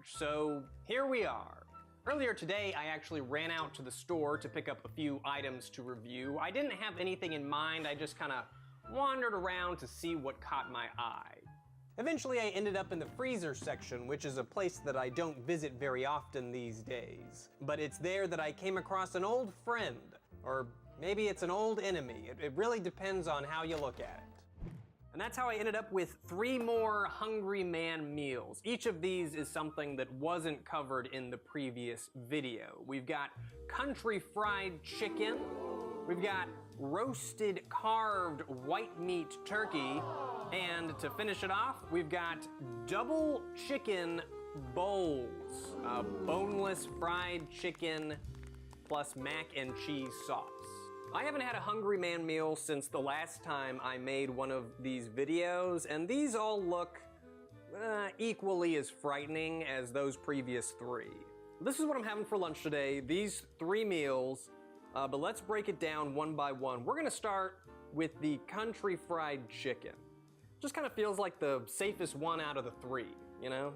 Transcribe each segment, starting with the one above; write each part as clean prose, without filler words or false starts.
So here we are. Earlier today, I actually ran out to the store to pick up a few items to review. I didn't have anything in mind, I just kind of wandered around to see what caught my eye. Eventually, I ended up in the freezer section, which is a place that I don't visit very often these days. But it's there that I came across an old friend, or maybe it's an old enemy. It really depends on how you look at it. And that's how I ended up with 3 more Hungry Man meals. Each of these is something that wasn't covered in the previous video. We've got country fried chicken, we've got roasted carved white meat turkey, and to finish it off, we've got double chicken bowls. Boneless fried chicken plus mac and cheese sauce. I haven't had a Hungry Man meal since the last time I made one of these videos, and these all look equally as frightening as those previous 3. This is what I'm having for lunch today, these 3 meals, but let's break it down one by one. We're gonna start with the country fried chicken. Just kind of feels like the safest one out of the 3, you know?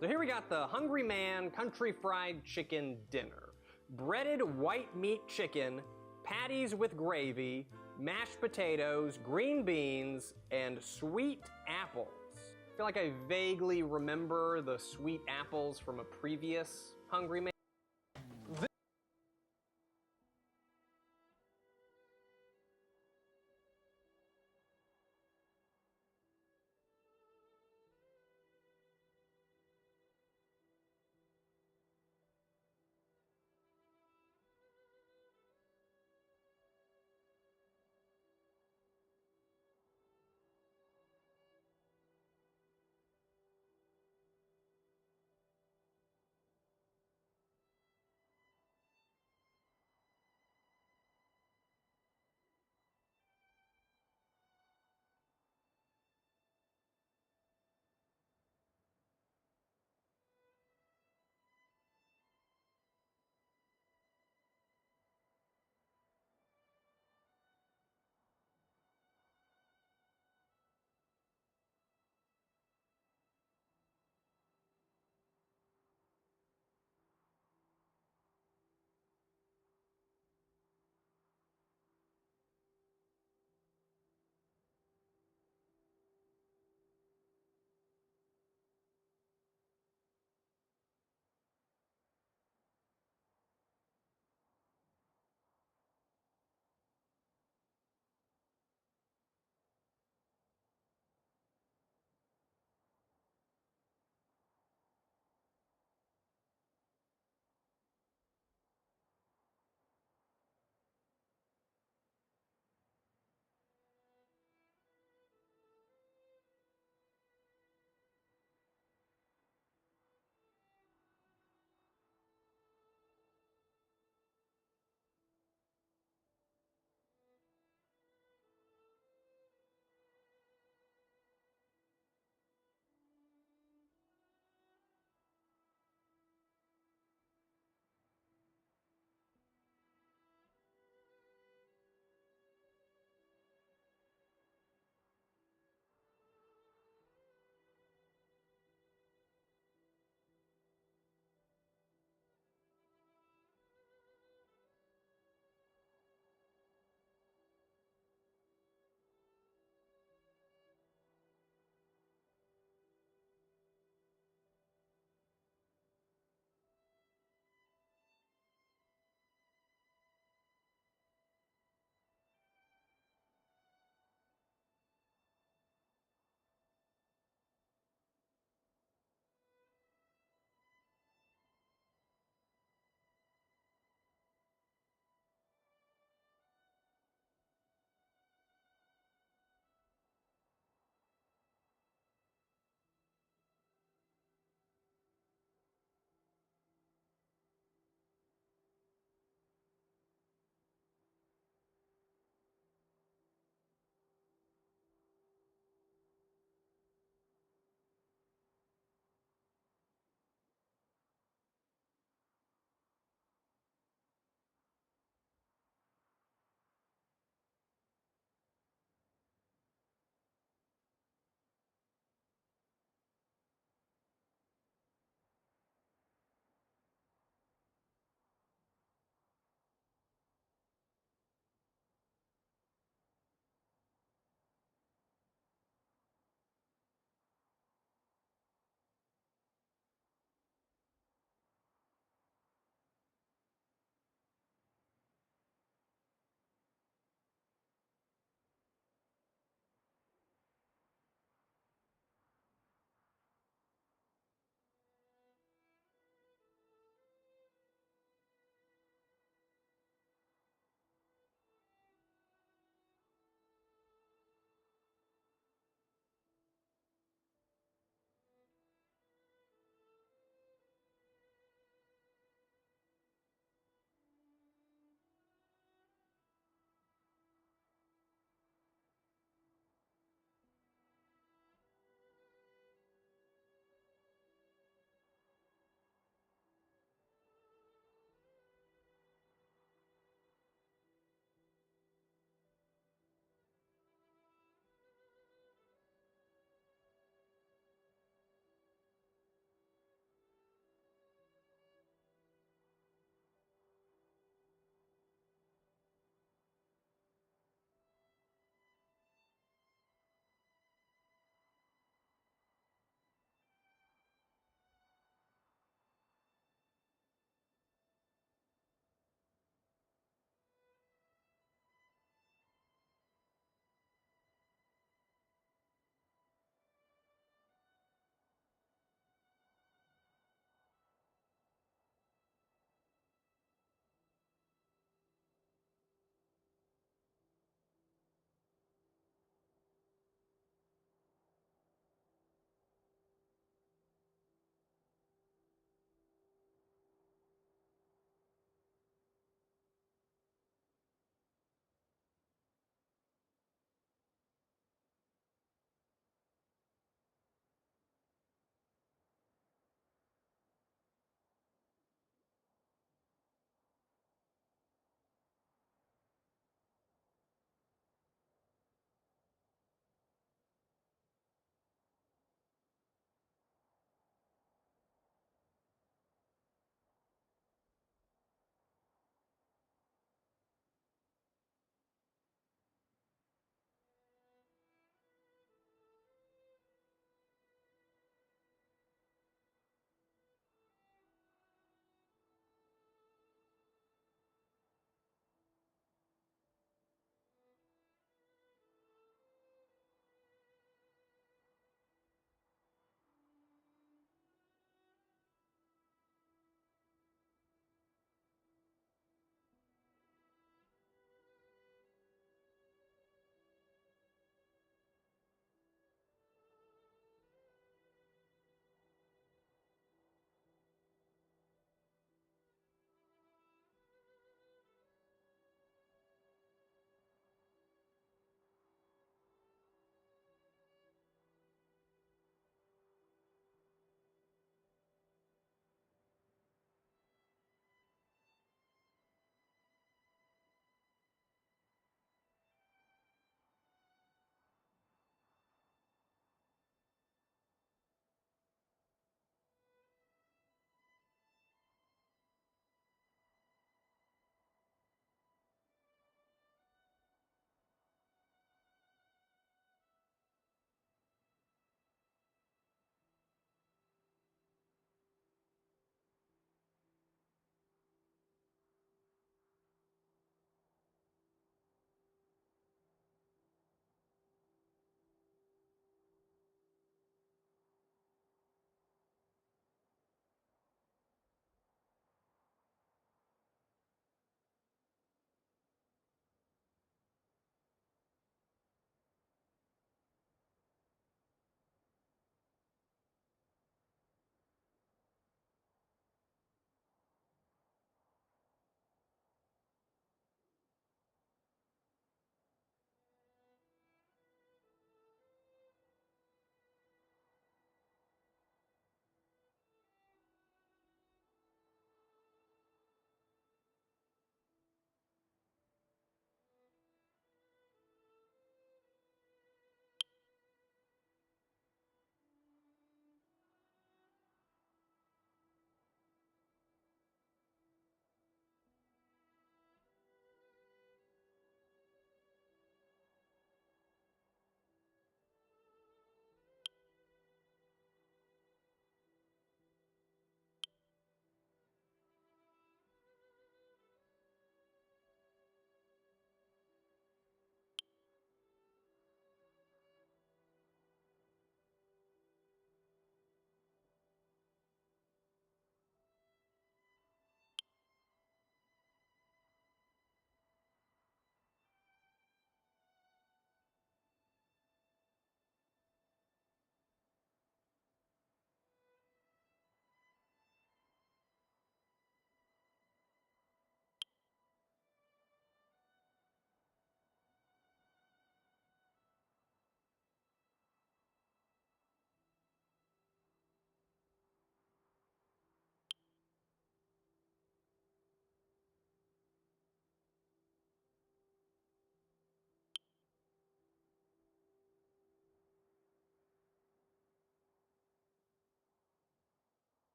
So here we got the Hungry Man country fried chicken dinner. Breaded white meat chicken, patties with gravy, mashed potatoes, green beans, and sweet apples. I feel like I vaguely remember the sweet apples from a previous Hungry Man.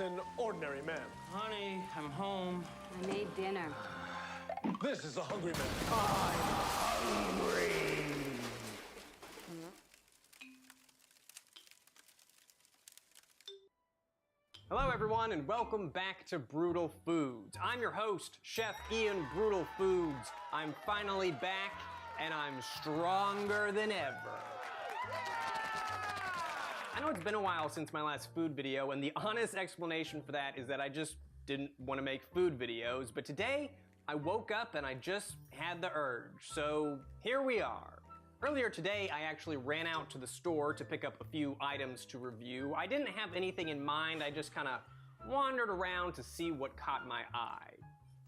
an ordinary man. Honey, I'm home. I made dinner. This is a hungry man. Hello everyone and welcome back to Brutal Foods. I'm your host, Chef Ian Brutal Foods. I'm finally back and I'm stronger than ever. I know it's been a while since my last food video, and the honest explanation for that is that I just didn't want to make food videos, but today I woke up and I just had the urge, so here we are. Earlier today, I actually ran out to the store to pick up a few items to review. I didn't have anything in mind, I just kind of wandered around to see what caught my eye.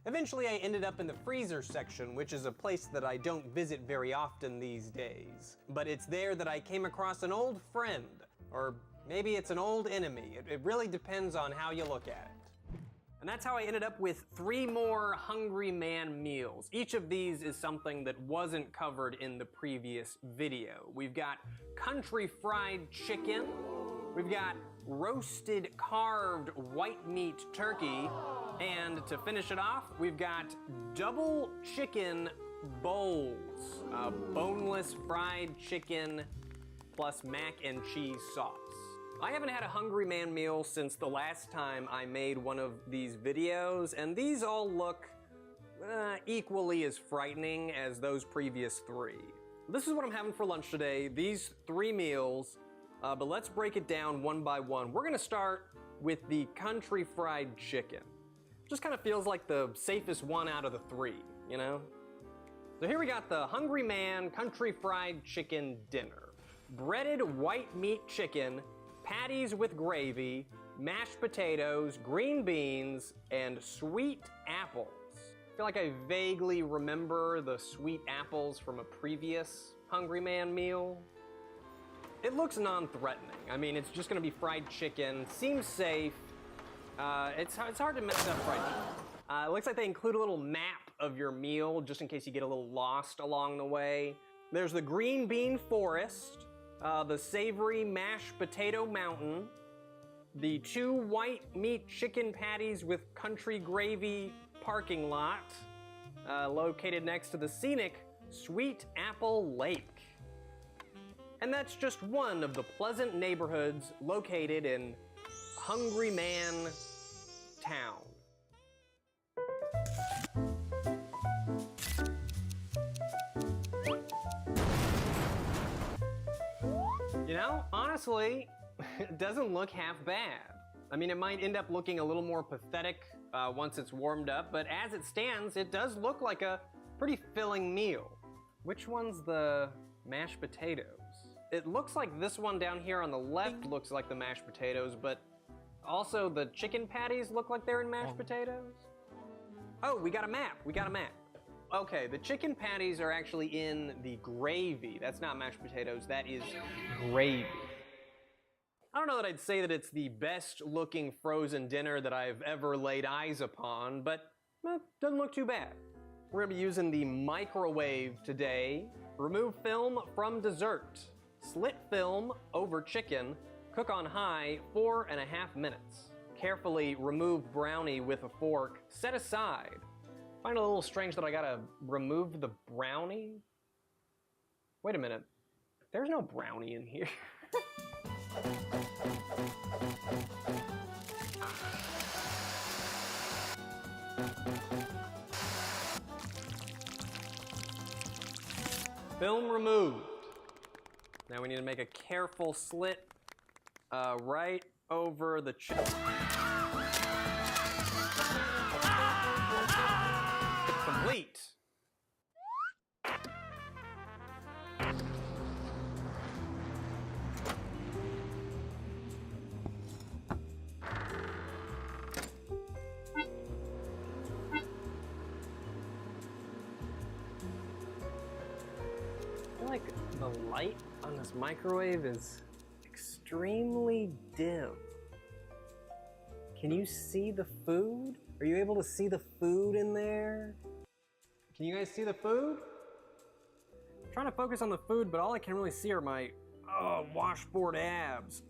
Eventually, I ended up in the freezer section, which is a place that I don't visit very often these days. But it's there that I came across an old friend, or maybe it's an old enemy. It really depends on how you look at it. And that's how I ended up with 3 more Hungry Man meals. Each of these is something that wasn't covered in the previous video. We've got country fried chicken, we've got roasted carved white meat turkey, and to finish it off, we've got double chicken bowls, boneless fried chicken plus mac and cheese sauce. I haven't had a Hungry Man meal since the last time I made one of these videos, and these all look equally as frightening as those previous 3. This is what I'm having for lunch today, these 3 meals, but let's break it down one by one. We're gonna start with the country fried chicken. Just kind of feels like the safest one out of the 3, you know? So here we got the Hungry Man country fried chicken dinner. Breaded white meat chicken, patties with gravy, mashed potatoes, green beans, and sweet apples. I feel like I vaguely remember the sweet apples from a previous Hungry Man meal. It looks non-threatening. I mean, it's just gonna be fried chicken, seems safe. It's hard to mess up fried chicken. It looks like they include a little map of your meal just in case you get a little lost along the way. There's the green bean forest, the savory mashed potato mountain, the 2 white meat chicken patties with country gravy parking lot, located next to the scenic Sweet Apple Lake. And that's just one of the pleasant neighborhoods located in Hungry Man Town. You know, honestly, it doesn't look half bad. I mean, it might end up looking a little more pathetic once it's warmed up, but as it stands, it does look like a pretty filling meal. Which one's the mashed potatoes? It looks like this one down here on the left looks like the mashed potatoes, but also the chicken patties look like they're in mashed potatoes. Oh, we got a map, Okay, the chicken patties are actually in the gravy. That's not mashed potatoes, that is gravy. I don't know that I'd say that it's the best looking frozen dinner that I've ever laid eyes upon, but doesn't look too bad. We're gonna be using the microwave today. Remove film from dessert. Slit film over chicken. Cook on high 4.5 minutes. Carefully remove brownie with a fork. Set aside. Find it a little strange that I gotta remove the brownie. Wait a minute. There's no brownie in here. Film removed. Now we need to make a careful slit right over the chicken. Complete. I feel like the light on this microwave is extremely dim. Can you see the food? Are you able to see the food in there? Can you guys see the food? I'm trying to focus on the food, but all I can really see are my washboard abs.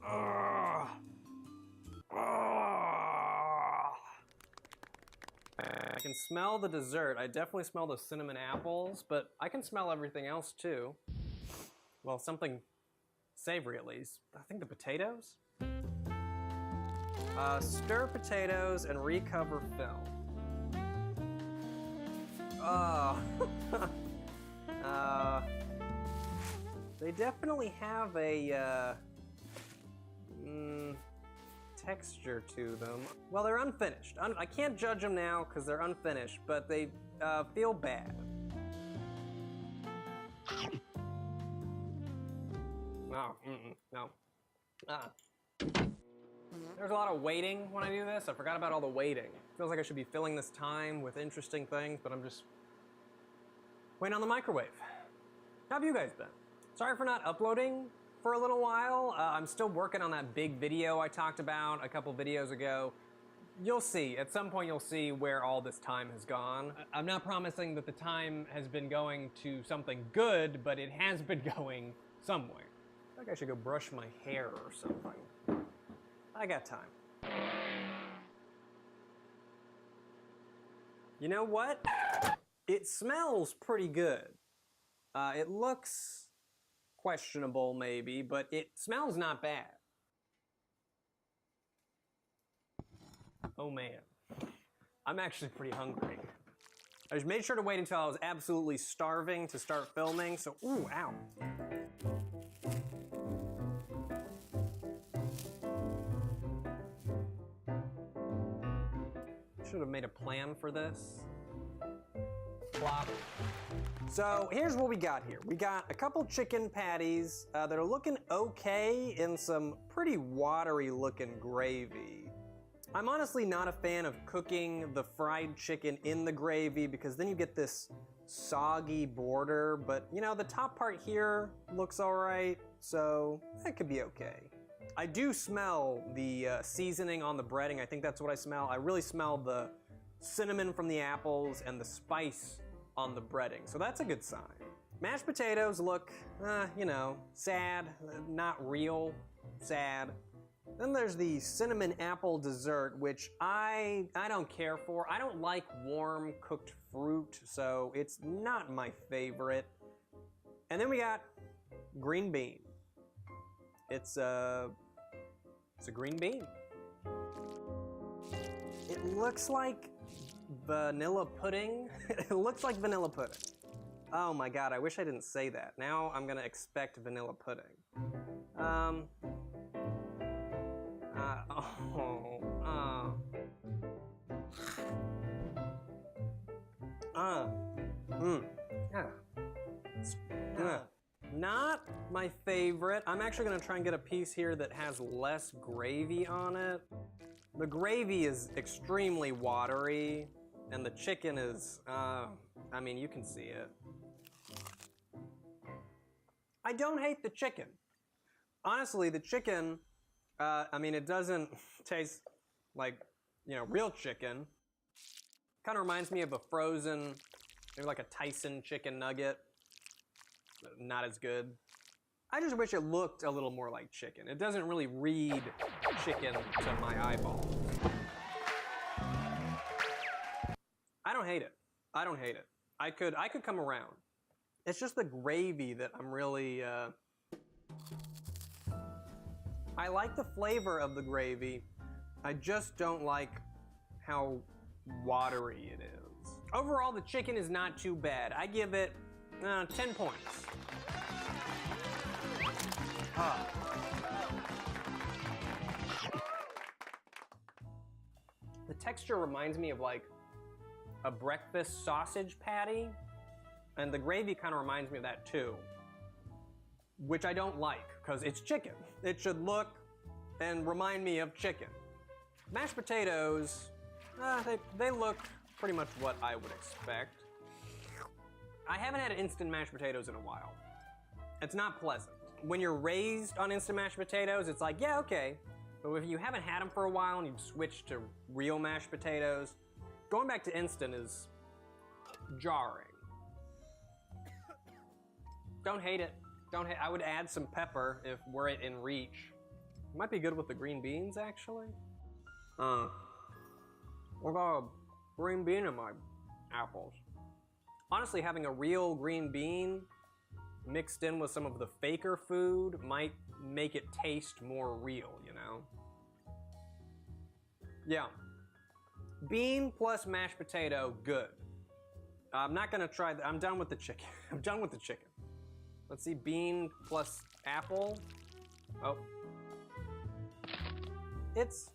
can smell the dessert. I definitely smell the cinnamon apples, but I can smell everything else too. Well, something savory at least. I think the potatoes? Stir potatoes and recover film. They definitely have a texture to them. Well, they're unfinished. I can't judge them now because they're unfinished, but they feel bad. No, no. There's a lot of waiting when I do this. I forgot about all the waiting. Feels like I should be filling this time with interesting things, but I'm just waiting on the microwave. How have you guys been? Sorry for not uploading for a little while. I'm still working on that big video I talked about a couple videos ago. You'll see, at some point you'll see where all this time has gone. I'm not promising that the time has been going to something good, but it has been going somewhere. I think I should go brush my hair or something. I got time. You know what? It smells pretty good. It looks questionable maybe, but it smells not bad. Oh man, I'm actually pretty hungry. I just made sure to wait until I was absolutely starving to start filming, so, ooh, ow. Should have made a plan for this. Plop. So here's what we got here. We got a couple chicken patties that are looking okay in some pretty watery looking gravy. I'm honestly not a fan of cooking the fried chicken in the gravy because then you get this soggy border, but you know, the top part here looks all right, so that could be okay. I do smell the seasoning on the breading. I think that's what I smell. I really smell the cinnamon from the apples and the spice on the breading, so that's a good sign. Mashed potatoes look, you know, sad, not real, sad. Then there's the cinnamon apple dessert, which I don't care for. I don't like warm cooked fruit, so it's not my favorite. And then we got green bean. It's a green bean. It looks like vanilla pudding. It looks like vanilla pudding. Oh my God, I wish I didn't say that. Now I'm gonna expect vanilla pudding. Not my favorite. I'm actually gonna try and get a piece here that has less gravy on it. The gravy is extremely watery, and the chicken is, I mean, you can see it. I don't hate the chicken. Honestly, the chicken, I mean, it doesn't taste like, you know, real chicken. Kind of reminds me of a frozen, maybe like a Tyson chicken nugget. Not as good. I just wish it looked a little more like chicken. It doesn't really read chicken to my eyeballs. I don't hate it. I don't hate it. I could come around. It's just the gravy that I'm really, I like the flavor of the gravy. I just don't like how watery it is. Overall, the chicken is not too bad. I give it 10 points. The texture reminds me of like a breakfast sausage patty, and the gravy kind of reminds me of that too, which I don't like because it's chicken. It should look and remind me of chicken. Mashed potatoes, they look pretty much what I would expect. I haven't had instant mashed potatoes in a while. It's not pleasant. When you're raised on instant mashed potatoes, it's like, yeah, okay. But if you haven't had them for a while and you've switched to real mashed potatoes, going back to instant is jarring. Don't hate it. I would add some pepper if were it in reach. It might be good with the green beans, actually. What about green bean in my apples. Honestly, having a real green bean mixed in with some of the faker food might make it taste more real, you know? Yeah. Bean plus mashed potato, good. I'm not gonna try I'm done with the chicken. I'm done with the chicken. Let's see, bean plus apple. Oh. It's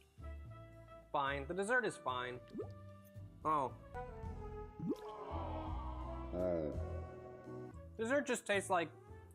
fine. The dessert is fine. Oh. Dessert just tastes like,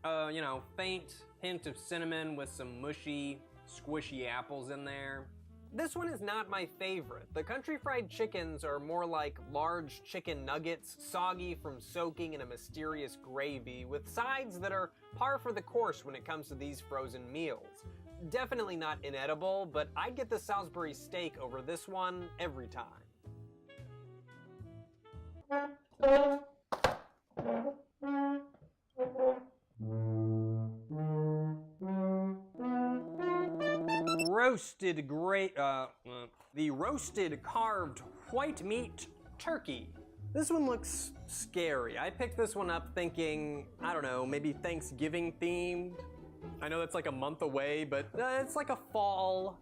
you know, faint hint of cinnamon with some mushy, squishy apples in there. This one is not my favorite. The country fried chickens are more like large chicken nuggets, soggy from soaking in a mysterious gravy, with sides that are par for the course when it comes to these frozen meals. Definitely not inedible, but I'd get the Salisbury steak over this one every time. The roasted carved white meat turkey. This one looks scary. I picked this one up thinking, I don't know, maybe Thanksgiving themed. I know that's like a month away, but it's like a fall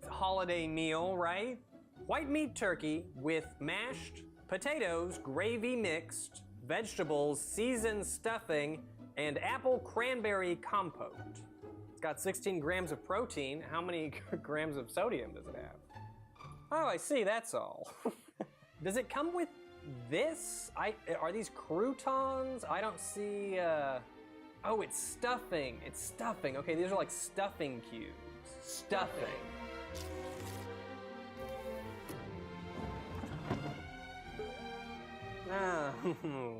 holiday meal, right? White meat turkey with mashed potatoes, gravy mixed, vegetables, seasoned stuffing, and apple cranberry compote. It's got 16 grams of protein. How many grams of sodium does it have? Oh, I see, that's all. Does it come with this? Are these croutons? I don't see, oh, it's stuffing. It's stuffing. Okay, these are like stuffing cubes. Stuffing. Ah,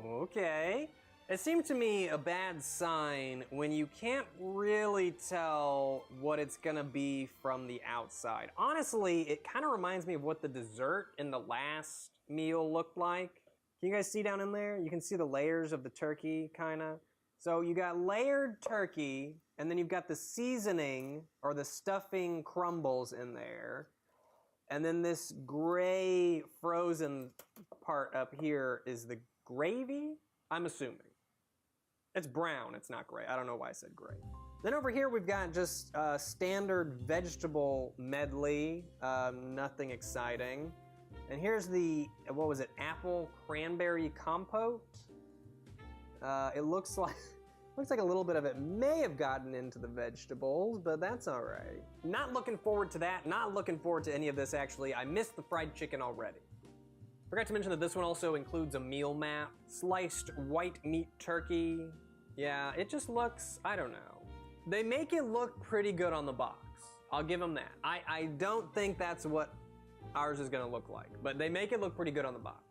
okay. It seemed to me a bad sign when you can't really tell what it's gonna be from the outside. Honestly, it kind of reminds me of what the dessert in the last meal looked like. Can you guys see down in there? You can see the layers of the turkey, kinda. So you got layered turkey, and then you've got the seasoning or the stuffing crumbles in there. And then this gray frozen part up here is the gravy, I'm assuming. It's brown, it's not gray. I don't know why I said gray. Then over here we've got just a standard vegetable medley, nothing exciting. And here's the, what was it, apple cranberry compote? It looks like a little bit of it may have gotten into the vegetables, but that's all right. Not looking forward to that, not looking forward to any of this actually. I missed the fried chicken already. Forgot to mention that this one also includes a meal map, sliced white meat turkey. Yeah, it just looks, I don't know. They make it look pretty good on the box. I'll give them that. I don't think that's what ours is gonna look like, but they make it look pretty good on the box.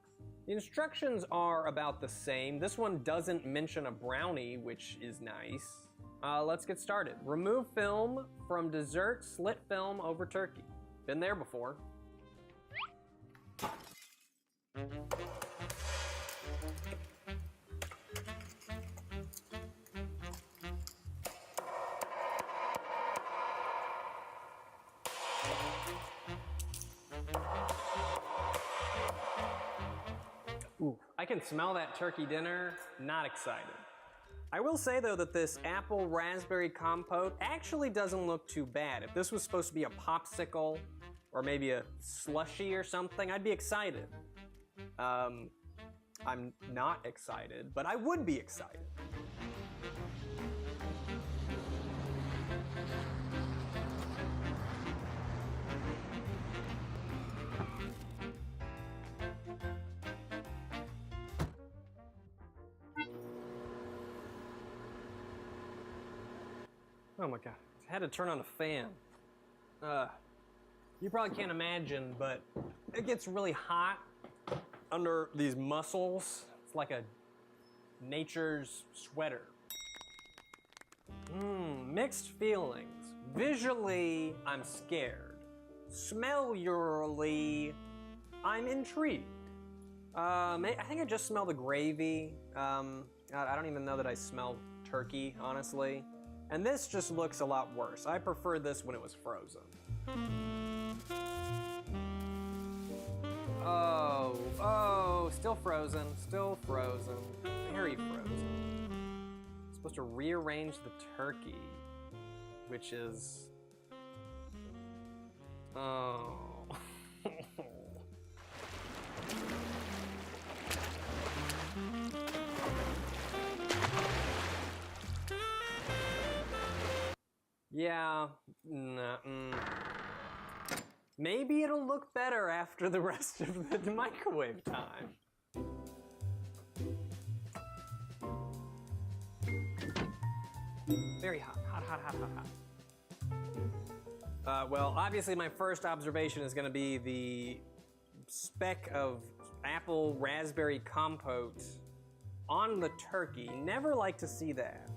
The instructions are about the same. This one doesn't mention a brownie, which is nice. Let's get started. Remove film from dessert, slit film over turkey. Been there before. Ooh, I can smell that turkey dinner, not excited. I will say though that this apple raspberry compote actually doesn't look too bad. If this was supposed to be a popsicle or maybe a slushie or something, I'd be excited. I'm not excited, but I would be excited. Oh my God, I had to turn on the fan. You probably can't imagine, but it gets really hot under these muscles. It's like a nature's sweater. Mixed feelings. Visually, I'm scared. Smellually, I'm intrigued. I think I just smell the gravy. I don't even know that I smell turkey, honestly. And this just looks a lot worse. I prefer this when it was frozen. Oh, still frozen, very frozen. Supposed to rearrange the turkey, which is, oh. Yeah, maybe it'll look better after the rest of the microwave time. Very hot. Well, obviously my first observation is gonna be the speck of apple raspberry compote on the turkey. Never like to see that.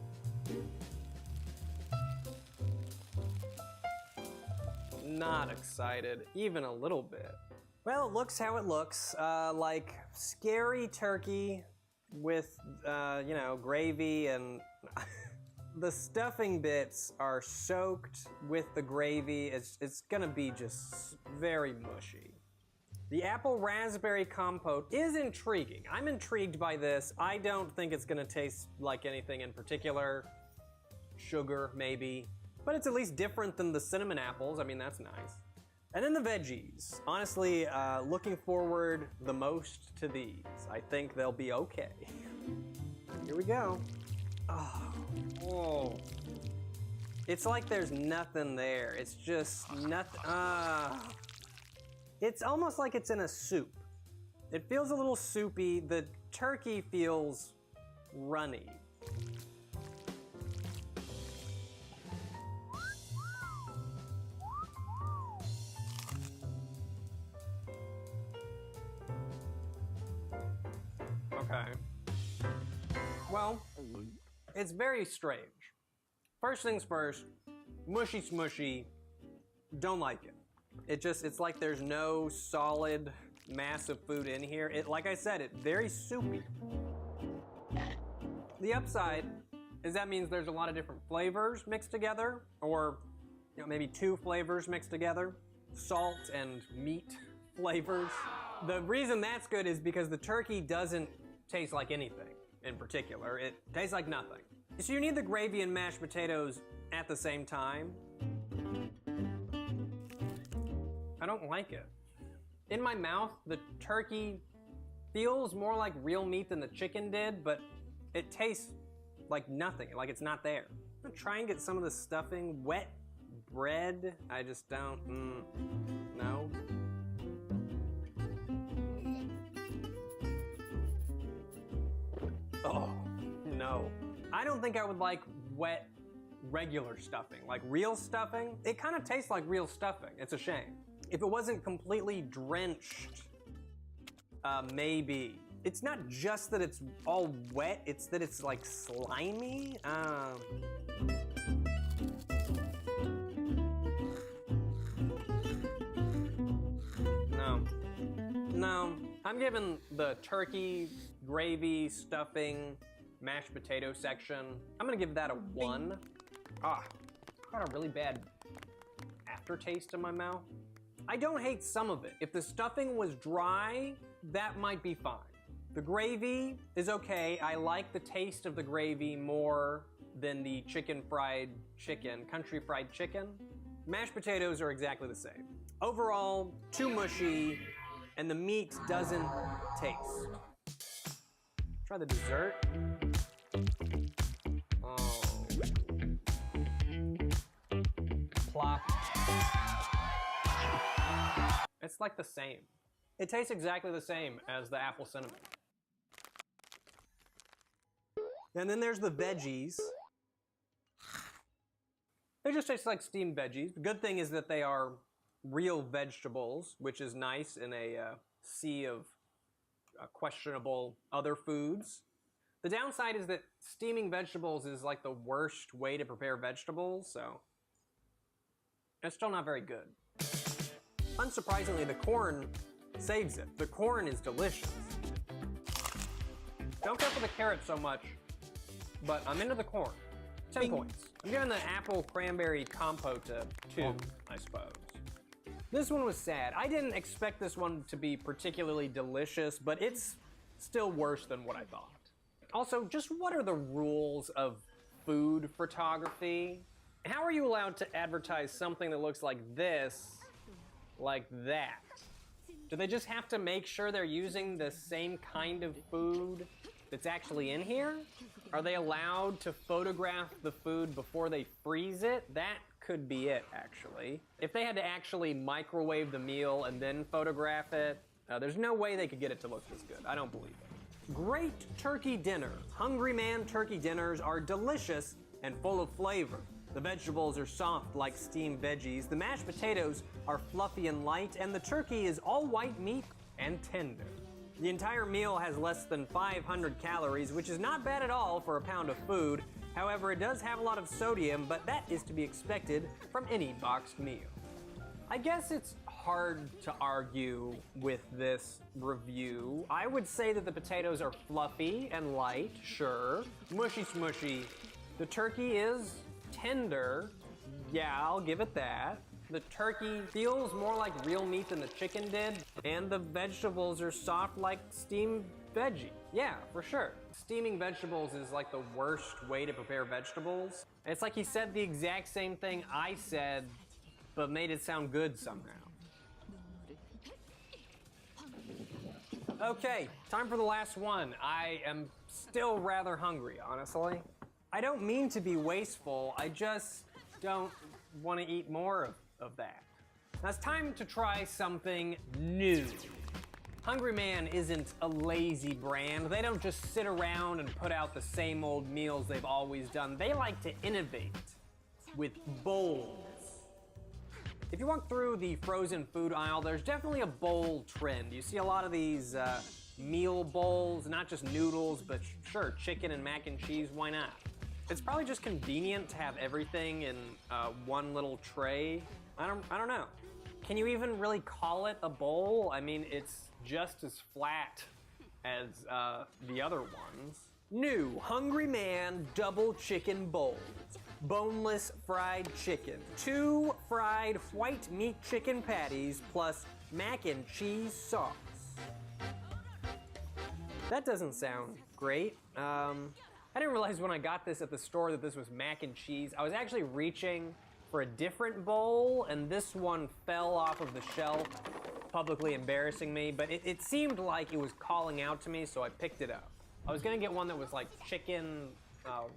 Not excited, even a little bit. Well, it looks how it looks, like scary turkey with, you know, gravy and the stuffing bits are soaked with the gravy. It's gonna be just very mushy. The apple raspberry compote is intriguing. I'm intrigued by this. I don't think it's gonna taste like anything in particular. Sugar, maybe. But it's at least different than the cinnamon apples. I mean, that's nice. And then the veggies. Honestly, looking forward the most to these. I think they'll be okay. Here we go. Oh. It's like there's nothing there. It's just nothing. It's almost like it's in a soup. It feels a little soupy. The turkey feels runny. Okay. Well, it's very strange. First things first, mushy smushy, don't like it. It's like there's no solid mass of food in here. Like I said, it's very soupy. The upside is that means there's a lot of different flavors mixed together, or you know, maybe 2 flavors mixed together, salt and meat flavors. The reason that's good is because the turkey doesn't taste like anything in particular. It tastes like nothing. So you need the gravy and mashed potatoes at the same time. I don't like it. In my mouth, the turkey feels more like real meat than the chicken did, but it tastes like nothing, like it's not there. I'm gonna try and get some of the stuffing. Wet bread, I just don't, no. Oh, no. I don't think I would like wet, regular stuffing. Like real stuffing, it kind of tastes like real stuffing. It's a shame. If it wasn't completely drenched, maybe. It's not just that it's all wet, it's that it's like slimy. No, I'm giving the turkey, gravy, stuffing, mashed potato section, I'm gonna give that a 1. Got a really bad aftertaste in my mouth. I don't hate some of it. If the stuffing was dry, that might be fine. The gravy is okay. I like the taste of the gravy more than the country fried chicken. Mashed potatoes are exactly the same. Overall, too mushy, and the meat doesn't taste. Try the dessert. Oh. Plop. It's like the same. It tastes exactly the same as the apple cinnamon. And then there's the veggies. They just taste like steamed veggies. The good thing is that they are real vegetables, which is nice in a sea of questionable other foods. The downside is that steaming vegetables is like the worst way to prepare vegetables, so it's still not very good. Unsurprisingly, the corn saves it. The corn is delicious. Don't care for the carrot so much, but I'm into the corn. 10 points. I'm giving the apple cranberry compote a 2, I suppose. This one was sad. I didn't expect this one to be particularly delicious, but it's still worse than what I thought. Also, just what are the rules of food photography? How are you allowed to advertise something that looks like this, like that? Do they just have to make sure they're using the same kind of food that's actually in here? Are they allowed to photograph the food before they freeze it? That could be it, actually. If they had to actually microwave the meal and then photograph it, there's no way they could get it to look this good. I don't believe it. Great turkey dinner. Hungry Man turkey dinners are delicious and full of flavor. The vegetables are soft like steamed veggies, the mashed potatoes are fluffy and light, and the turkey is all white meat and tender. The entire meal has less than 500 calories, which is not bad at all for a pound of food. However, it does have a lot of sodium, but that is to be expected from any boxed meal. I guess it's hard to argue with this review. I would say that the potatoes are fluffy and light, sure. Mushy smushy. The turkey is tender. Yeah, I'll give it that. The turkey feels more like real meat than the chicken did, and the vegetables are soft like steamed veggie. Yeah, for sure. Steaming vegetables is like the worst way to prepare vegetables. It's like he said the exact same thing I said, but made it sound good somehow. Okay, time for the last one. I am still rather hungry, honestly. I don't mean to be wasteful, I just don't want to eat more of that. Now it's time to try something new. Hungry Man isn't a lazy brand. They don't just sit around and put out the same old meals they've always done. They like to innovate with bowls. If you walk through the frozen food aisle, there's definitely a bowl trend. You see a lot of these meal bowls, not just noodles, but sure, chicken and mac and cheese, why not? It's probably just convenient to have everything in one little tray. I don't know. Can you even really call it a bowl? I mean, it's just as flat as the other ones. New Hungry Man Double Chicken Bowl. Boneless fried chicken. 2 fried white meat chicken patties plus mac and cheese sauce. That doesn't sound great. I didn't realize when I got this at the store that this was mac and cheese. I was actually reaching for a different bowl, and this one fell off of the shelf, publicly embarrassing me, but it seemed like it was calling out to me, so I picked it up. I was gonna get one that was like chicken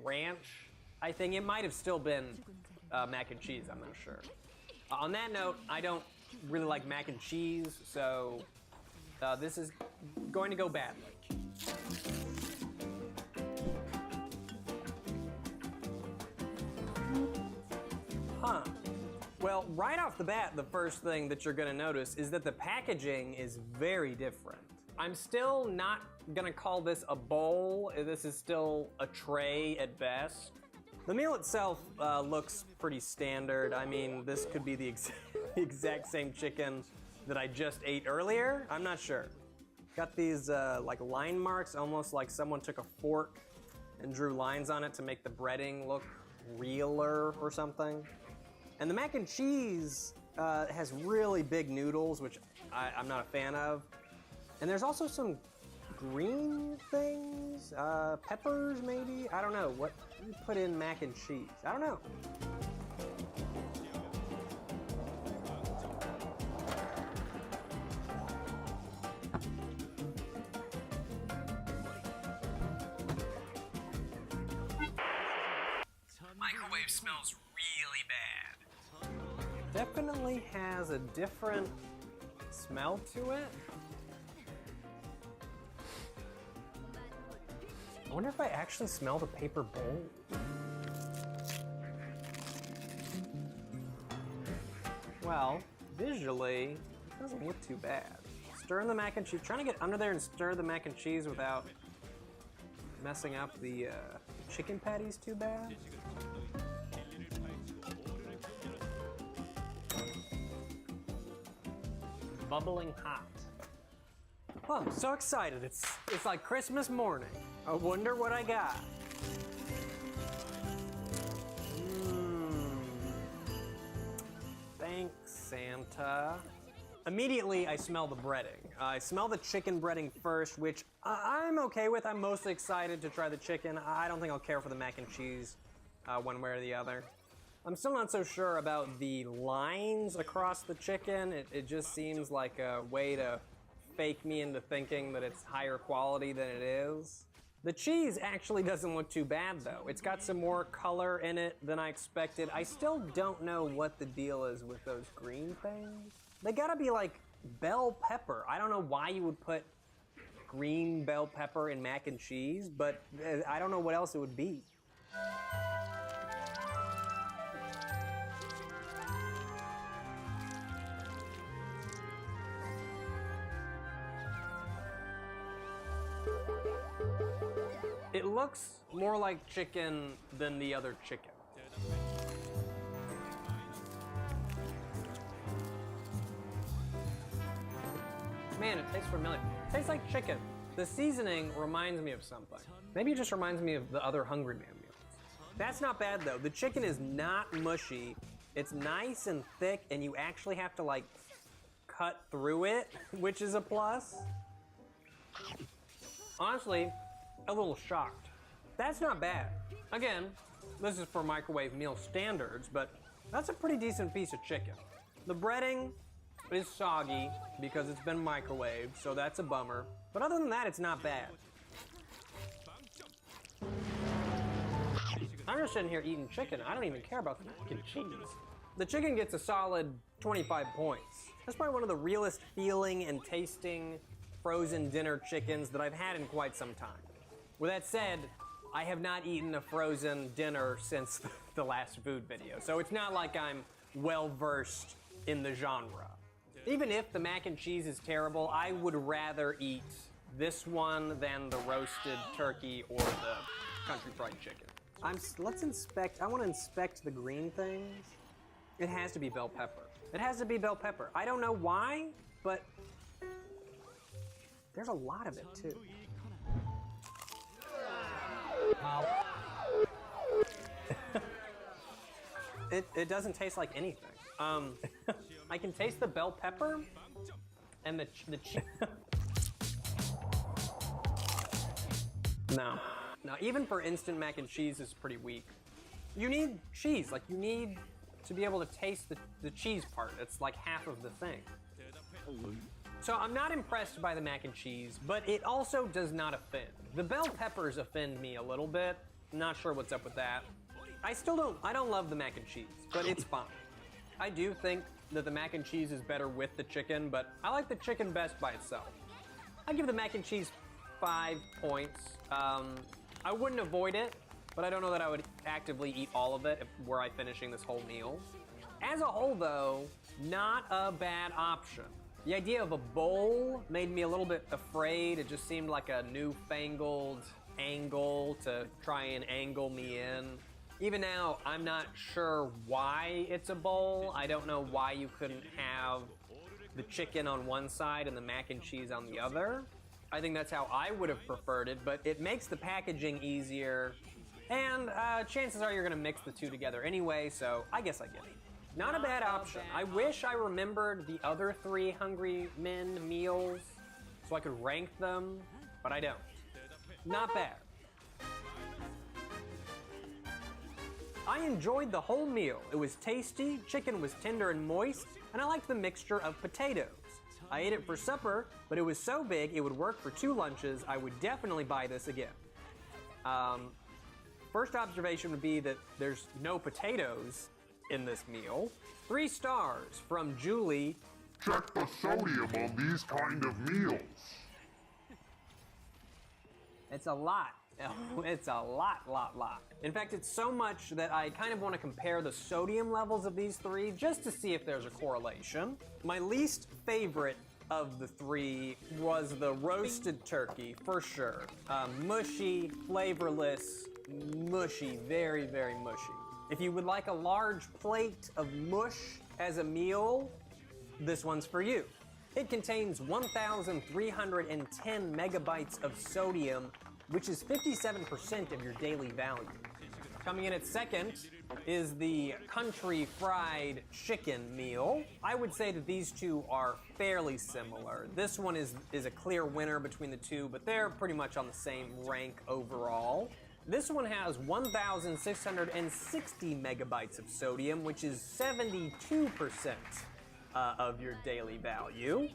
ranch. I think it might have still been mac and cheese, I'm not sure. On that note, I don't really like mac and cheese, so this is going to go badly. Huh. Well, right off the bat, the first thing that you're gonna notice is that the packaging is very different. I'm still not gonna call this a bowl. This is still a tray at best. The meal itself looks pretty standard. I mean, this could be the exact same chicken that I just ate earlier. I'm not sure. Got these like line marks, almost like someone took a fork and drew lines on it to make the breading look realer or something. And the mac and cheese has really big noodles, which I'm not a fan of. And there's also some green things, peppers maybe? I don't know, what do you put in mac and cheese? I don't know. Microwave smells really bad. Definitely has a different smell to it. I wonder if I actually smell the paper bowl. Well, visually, it doesn't look too bad. Stirring the mac and cheese, trying to get under there and stir the mac and cheese without messing up the chicken patties too bad. Bubbling hot. Oh, I'm so excited. It's like Christmas morning. I wonder what I got. Thanks. Santa. Immediately, I smell the breading. I smell the chicken breading first, which I'm okay with. I'm mostly excited to try the chicken. I don't think I'll care for the mac and cheese one way or the other. I'm still not so sure about the lines across the chicken. It just seems like a way to fake me into thinking that it's higher quality than it is. The cheese actually doesn't look too bad though. It's got some more color in it than I expected. I still don't know what the deal is with those green things. They gotta be like bell pepper. I don't know why you would put green bell pepper in mac and cheese, but I don't know what else it would be. It looks more like chicken than the other chicken. Man, it tastes familiar. It tastes like chicken. The seasoning reminds me of something. Maybe it just reminds me of the other Hungry Man meals. That's not bad though. The chicken is not mushy. It's nice and thick, and you actually have to like cut through it, which is a plus. Honestly, a little shocked. That's not bad. Again, this is for microwave meal standards, but that's a pretty decent piece of chicken. The breading is soggy because it's been microwaved, so that's a bummer. But other than that, it's not bad. I'm just sitting here eating chicken. I don't even care about the mac and cheese. The chicken gets a solid 25 points. That's probably one of the realest feeling and tasting frozen dinner chickens that I've had in quite some time. With that said, I have not eaten a frozen dinner since the last food video, so it's not like I'm well versed in the genre. Even if the mac and cheese is terrible, I would rather eat this one than the roasted turkey or the country fried chicken. Let's inspect, I want to inspect the green things. It has to be bell pepper. It has to be bell pepper. I don't know why, but there's a lot of it too. It doesn't taste like anything. I can taste the bell pepper and the No. Now, even for instant mac and cheese is pretty weak. You need cheese, like you need to be able to taste the cheese part. It's like half of the thing. So I'm not impressed by the mac and cheese, but it also does not offend. The bell peppers offend me a little bit. Not sure what's up with that. I don't love the mac and cheese, but it's fine. I do think that the mac and cheese is better with the chicken, but I like the chicken best by itself. I give the mac and cheese 5 points. I wouldn't avoid it, but I don't know that I would actively eat all of it were I finishing this whole meal. As a whole though, not a bad option. The idea of a bowl made me a little bit afraid. It just seemed like a newfangled angle to try and angle me in. Even now, I'm not sure why it's a bowl. I don't know why you couldn't have the chicken on one side and the mac and cheese on the other. I think that's how I would have preferred it, but it makes the packaging easier, and chances are you're gonna mix the two together anyway, so I guess I get it. Not a bad option. I wish I remembered the other 3 Hungry Men meals so I could rank them, but I don't. Not bad. I enjoyed the whole meal. It was tasty, chicken was tender and moist, and I liked the mixture of potatoes. I ate it for supper, but it was so big it would work for 2 lunches. I would definitely buy this again. First observation would be that there's no potatoes in this meal. 3 stars from Julie. Check the sodium on these kind of meals. It's a lot. It's a lot. In fact, it's so much that I kind of want to compare the sodium levels of these 3 just to see if there's a correlation. My least favorite of the 3 was the roasted turkey, for sure. Mushy, flavorless, mushy, very, very mushy. If you would like a large plate of mush as a meal, this one's for you. It contains 1,310 megabytes of sodium, which is 57% of your daily value. Coming in at second is the country fried chicken meal. I would say that these two are fairly similar. This one is a clear winner between the two, but they're pretty much on the same rank overall. This one has 1,660 megabytes of sodium, which is 72% of your daily value.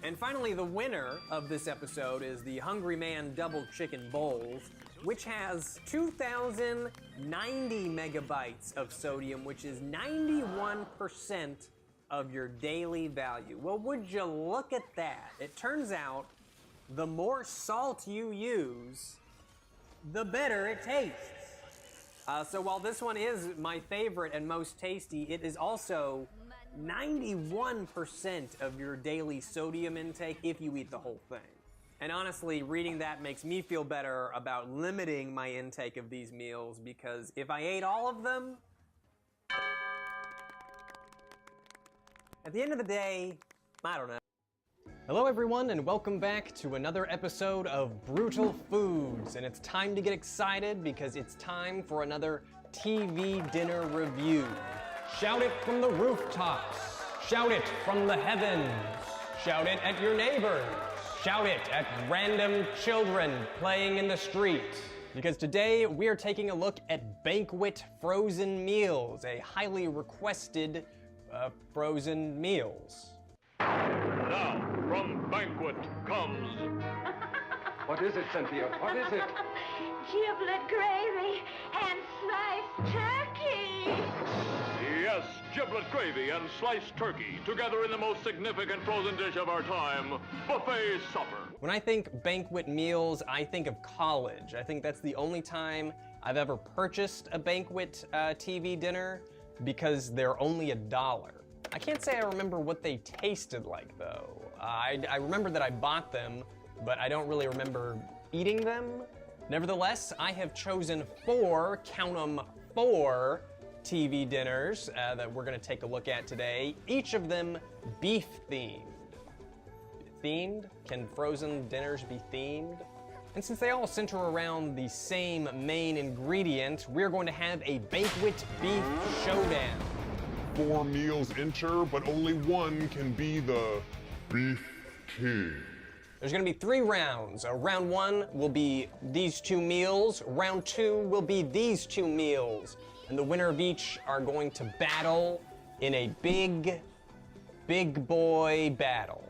And finally, the winner of this episode is the Hungry Man Double Chicken Bowls, which has 2,090 megabytes of sodium, which is 91% of your daily value. Well, would you look at that? It turns out the more salt you use, the better it tastes. So while this one is my favorite and most tasty, it is also 91% of your daily sodium intake if you eat the whole thing. And honestly, reading that makes me feel better about limiting my intake of these meals, because if I ate all of them, at the end of the day, I don't know. Hello everyone, and welcome back to another episode of Brutal Foods. And it's time to get excited because it's time for another TV dinner review. Shout it from the rooftops. Shout it from the heavens. Shout it at your neighbors. Shout it at random children playing in the street. Because today we are taking a look at Banquet frozen meals, a highly requested frozen meals. Now, from Banquet comes... What is it, Cynthia? What is it? Giblet gravy and sliced turkey. Yes, giblet gravy and sliced turkey, together in the most significant frozen dish of our time, buffet supper. When I think banquet meals, I think of college. I think that's the only time I've ever purchased a banquet TV dinner, because they're only $1. I can't say I remember what they tasted like, though. I remember that I bought them, but I don't really remember eating them. Nevertheless, I have chosen 4, count 'em, 4 TV dinners that we're gonna take a look at today, each of them beef themed. Themed? Can frozen dinners be themed? And since they all center around the same main ingredient, we're going to have a banquet beef showdown. 4 meals enter, but only one can be the Beef King. There's gonna be 3 rounds. Round 1 will be these 2 meals. Round 2 will be these 2 meals. And the winner of each are going to battle in a big boy battle.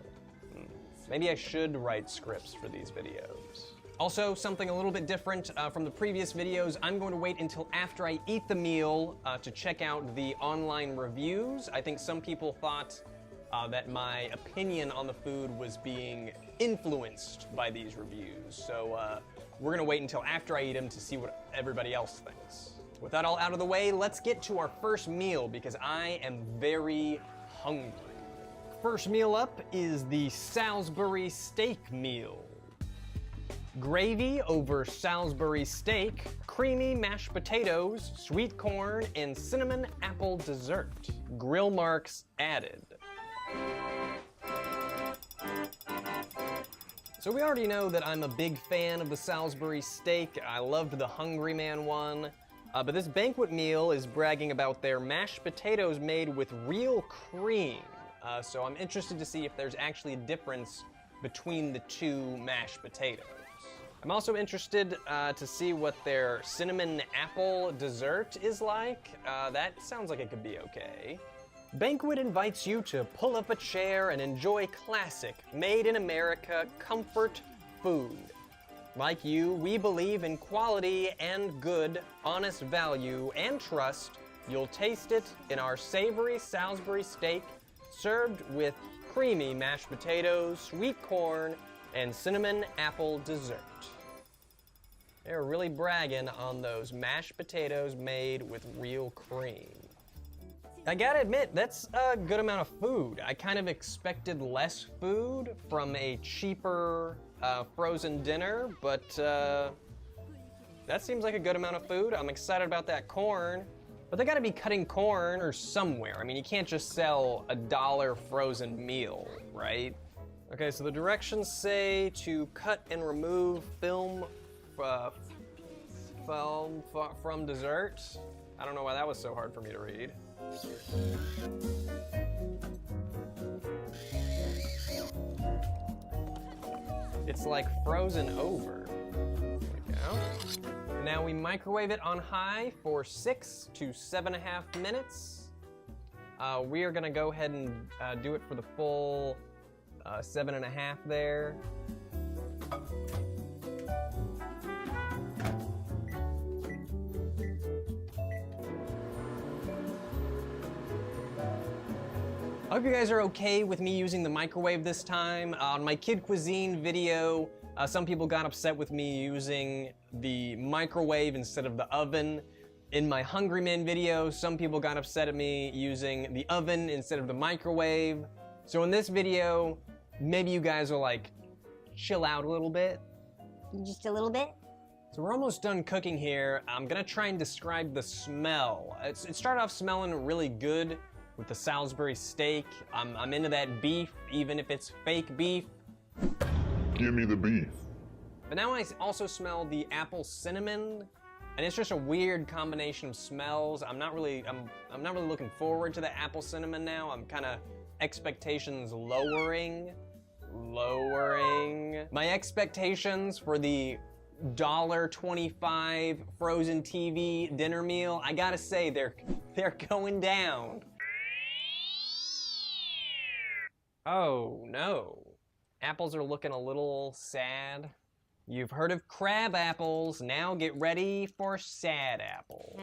Maybe I should write scripts for these videos. Also, something a little bit different from the previous videos, I'm going to wait until after I eat the meal to check out the online reviews. I think some people thought that my opinion on the food was being influenced by these reviews. So we're gonna wait until after I eat them to see what everybody else thinks. With that all out of the way, let's get to our first meal because I am very hungry. First meal up is the Salisbury steak meal. Gravy over Salisbury steak, creamy mashed potatoes, sweet corn, and cinnamon apple dessert. Grill marks added. So we already know that I'm a big fan of the Salisbury steak. I loved the Hungry Man one. But this banquet meal is bragging about their mashed potatoes made with real cream. So I'm interested to see if there's actually a difference between the 2 mashed potatoes. I'm also interested to see what their cinnamon apple dessert is like. That sounds like it could be okay. Banquet invites you to pull up a chair and enjoy classic, made in America comfort food. Like you, we believe in quality and good, honest value and trust. You'll taste it in our savory Salisbury steak, served with creamy mashed potatoes, sweet corn, and cinnamon apple dessert. They're really bragging on those mashed potatoes made with real cream. I gotta admit, that's a good amount of food. I kind of expected less food from a cheaper frozen dinner, but that seems like a good amount of food. I'm excited about that corn, but they gotta be cutting corn or somewhere. I mean, you can't just sell $1 frozen meal, right? Okay, so the directions say to cut and remove film from dessert. I don't know why that was so hard for me to read. It's like frozen over. There we go. Now we microwave it on high for 6 to 7.5 minutes. We are gonna go ahead and do it for the full 7.5 there. I hope you guys are okay with me using the microwave this time. On my Kid Cuisine video, some people got upset with me using the microwave instead of the oven. In my Hungry Man video, some people got upset at me using the oven instead of the microwave. So in this video, maybe you guys will like chill out a little bit. Just a little bit? So we're almost done cooking here. I'm gonna try and describe the smell. It started off smelling really good with the Salisbury steak. I'm into that beef, even if it's fake beef. Give me the beef. But now I also smell the apple cinnamon, and it's just a weird combination of smells. I'm not really looking forward to the apple cinnamon now. I'm kind of expectations lowering. My expectations for the $1.25 frozen TV dinner meal, I gotta say they're going down. Oh no, apples are looking a little sad. You've heard of crab apples, now get ready for sad apples.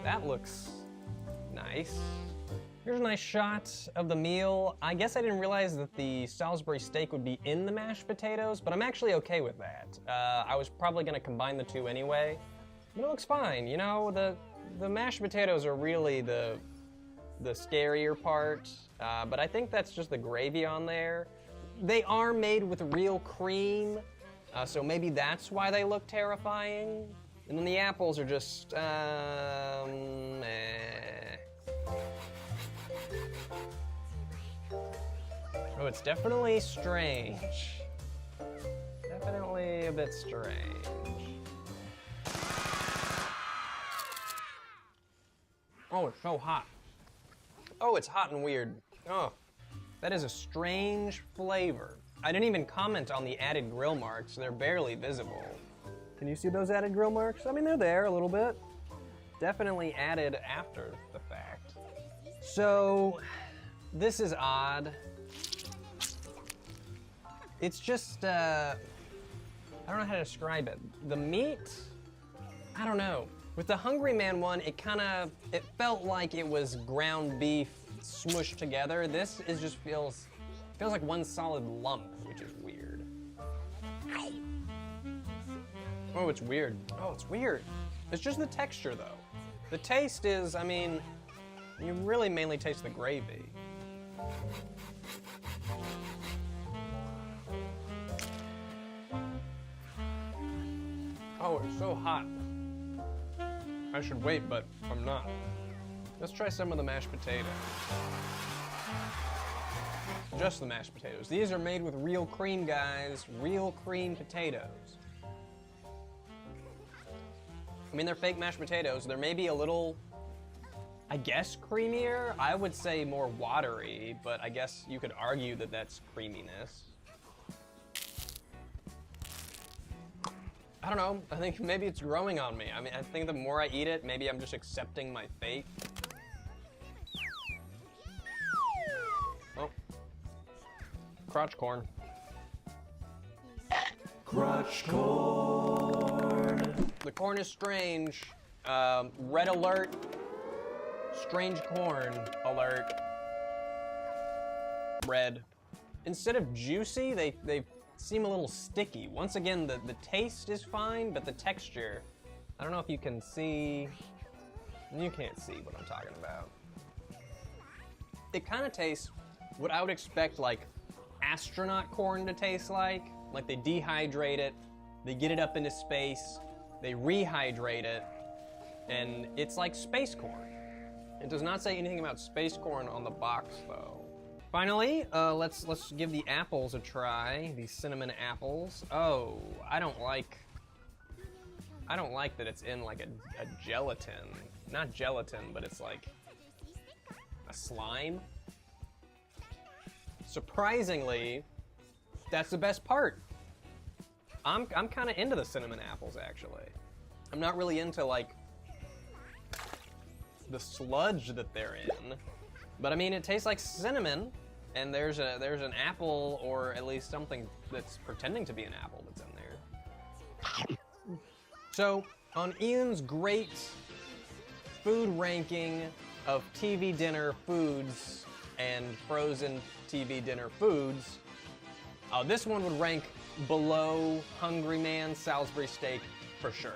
That looks nice. Here's a nice shot of the meal. I guess I didn't realize that the Salisbury steak would be in the mashed potatoes, but I'm actually okay with that. I was probably gonna combine the two anyway. But it looks fine, you know, the mashed potatoes are really the scarier part, but I think that's just the gravy on there. They are made with real cream, so maybe that's why they look terrifying. And then the apples are just, Oh, it's definitely strange. Definitely a bit strange. Oh, it's so hot. Oh, it's hot and weird. Oh, that is a strange flavor. I didn't even comment on the added grill marks. They're barely visible. Can you see those added grill marks? I mean, they're there a little bit. Definitely added after the fact. So, this is odd. It's just, I don't know how to describe it. The meat, I don't know. With the Hungry Man one, it felt like it was ground beef smushed together. This is just feels like one solid lump, which is weird. Oh, it's weird. Oh, it's weird. It's just the texture though. The taste is, I mean, you really mainly taste the gravy. Oh, it's so hot. I should wait, but I'm not. Let's try some of the mashed potatoes. Just the mashed potatoes. These are made with real cream, guys. Real cream potatoes. I mean, they're fake mashed potatoes. They're maybe a little, I guess, creamier. I would say more watery, but I guess you could argue that that's creaminess. I don't know, I think maybe it's growing on me. I mean, I think the more I eat it, maybe I'm just accepting my fate. Oh. Crotch corn. Crotch corn. The corn is strange. Red alert. Strange corn alert. Red. Instead of juicy, they seem a little sticky. Once again, the taste is fine, but the texture, I don't know if you can see, you can't see what I'm talking about. It kind of tastes what I would expect like astronaut corn to taste like they dehydrate it, they get it up into space, they rehydrate it, and it's like space corn. It does not say anything about space corn on the box though. Finally, let's give the apples a try. These cinnamon apples. Oh, I don't like that it's in like a gelatin. Not gelatin, but it's like a slime. Surprisingly, that's the best part. I'm kind of into the cinnamon apples, actually. I'm not really into like the sludge that they're in, but I mean it tastes like cinnamon, and there's an apple, or at least something that's pretending to be an apple that's in there. So on Ian's great food ranking of TV dinner foods and frozen TV dinner foods, this one would rank below Hungry Man Salisbury steak for sure.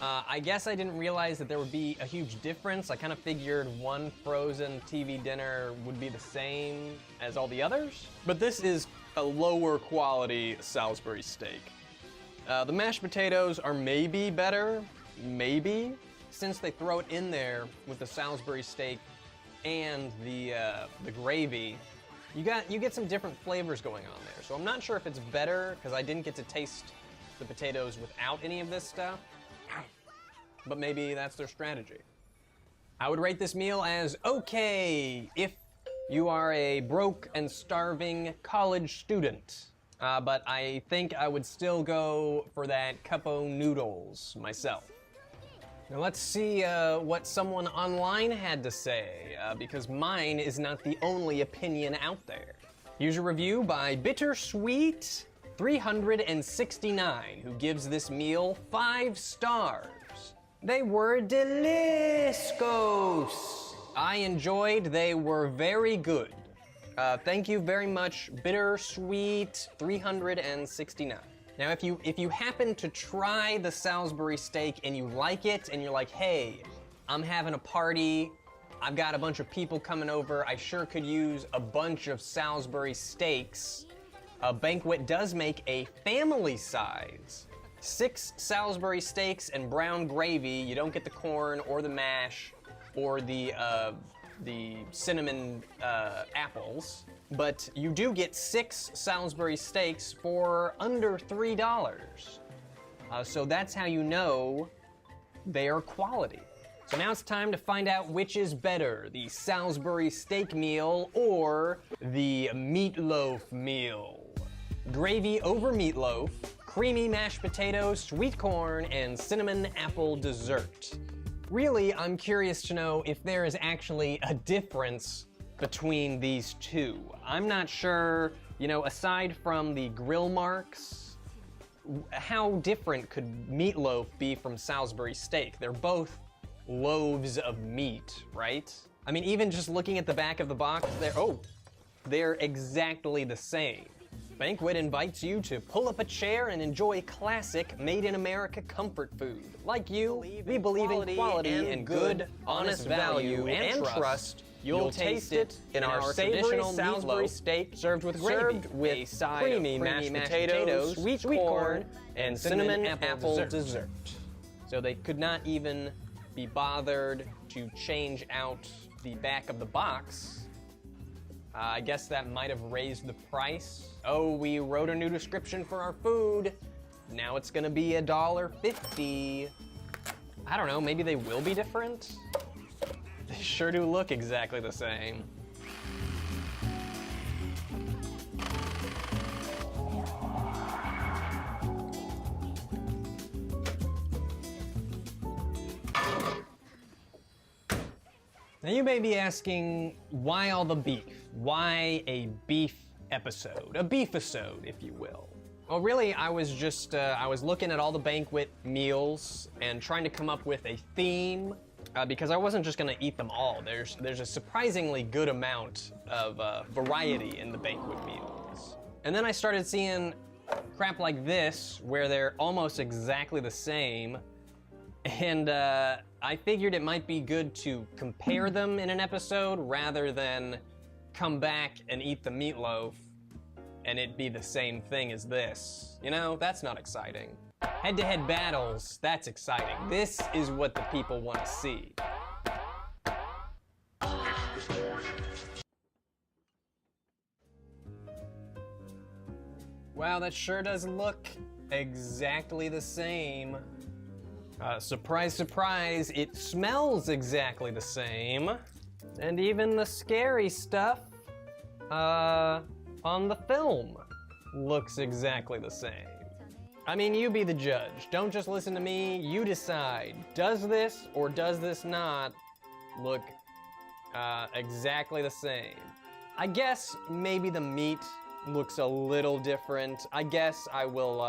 I guess I didn't realize that there would be a huge difference. I kind of figured one frozen TV dinner would be the same as all the others, but this is a lower quality Salisbury steak. The mashed potatoes are maybe better, maybe, since they throw it in there with the Salisbury steak and the gravy. You get some different flavors going on there. So I'm not sure if it's better because I didn't get to taste the potatoes without any of this stuff, but maybe that's their strategy. I would rate this meal as okay if you are a broke and starving college student. But I think I would still go for that cup-o noodles myself. Now let's see what someone online had to say, because mine is not the only opinion out there. Here's a review by Bittersweet 369, who gives this meal 5 stars. They were deliscos. I enjoyed, they were very good. Thank you very much, Bittersweet 369. Now, if you happen to try the Salisbury steak and you like it, and you're like, hey, I'm having a party, I've got a bunch of people coming over, I sure could use a bunch of Salisbury steaks, Banquet does make a family size. 6 Salisbury steaks and brown gravy. You don't get the corn or the mash or the cinnamon apples, but you do get 6 Salisbury steaks for under $3. So that's how you know they are quality. So now it's time to find out which is better, the Salisbury steak meal or the meatloaf meal. Gravy over meatloaf, creamy mashed potatoes, sweet corn, and cinnamon apple dessert. Really, I'm curious to know if there is actually a difference between these two. I'm not sure, aside from the grill marks, how different could meatloaf be from Salisbury steak? They're both loaves of meat, right? I mean, even just looking at the back of the box, they're exactly the same. Banquet invites you to pull up a chair and enjoy classic made-in-America comfort food. Like you, we believe in quality and good, honest value and trust. You'll taste it in our savory Salisbury steak served with gravy, with a side creamy mashed potatoes, sweet corn, and cinnamon apple dessert. So they could not even be bothered to change out the back of the box. I guess that might have raised the price. Oh, we wrote a new description for our food. Now it's gonna be $1.50. I don't know, maybe they will be different? They sure do look exactly the same. Now you may be asking, why all the beef? Why a beef episode? A beefisode, if you will. Well, really, I was just, I was looking at all the Banquet meals and trying to come up with a theme, because I wasn't just gonna eat them all. There's a surprisingly good amount of variety in the Banquet meals. And then I started seeing crap like this, where they're almost exactly the same, and I figured it might be good to compare them in an episode rather than come back and eat the meatloaf and it be the same thing as this. That's not exciting. Head-to-head battles, that's exciting. This is what the people want to see. Wow, that sure does look exactly the same. Surprise, surprise, it smells exactly the same. And even the scary stuff on the film looks exactly the same. I mean, you be the judge. Don't just listen to me, you decide. Does this or does this not look exactly the same? I guess maybe the meat looks a little different. I guess I will,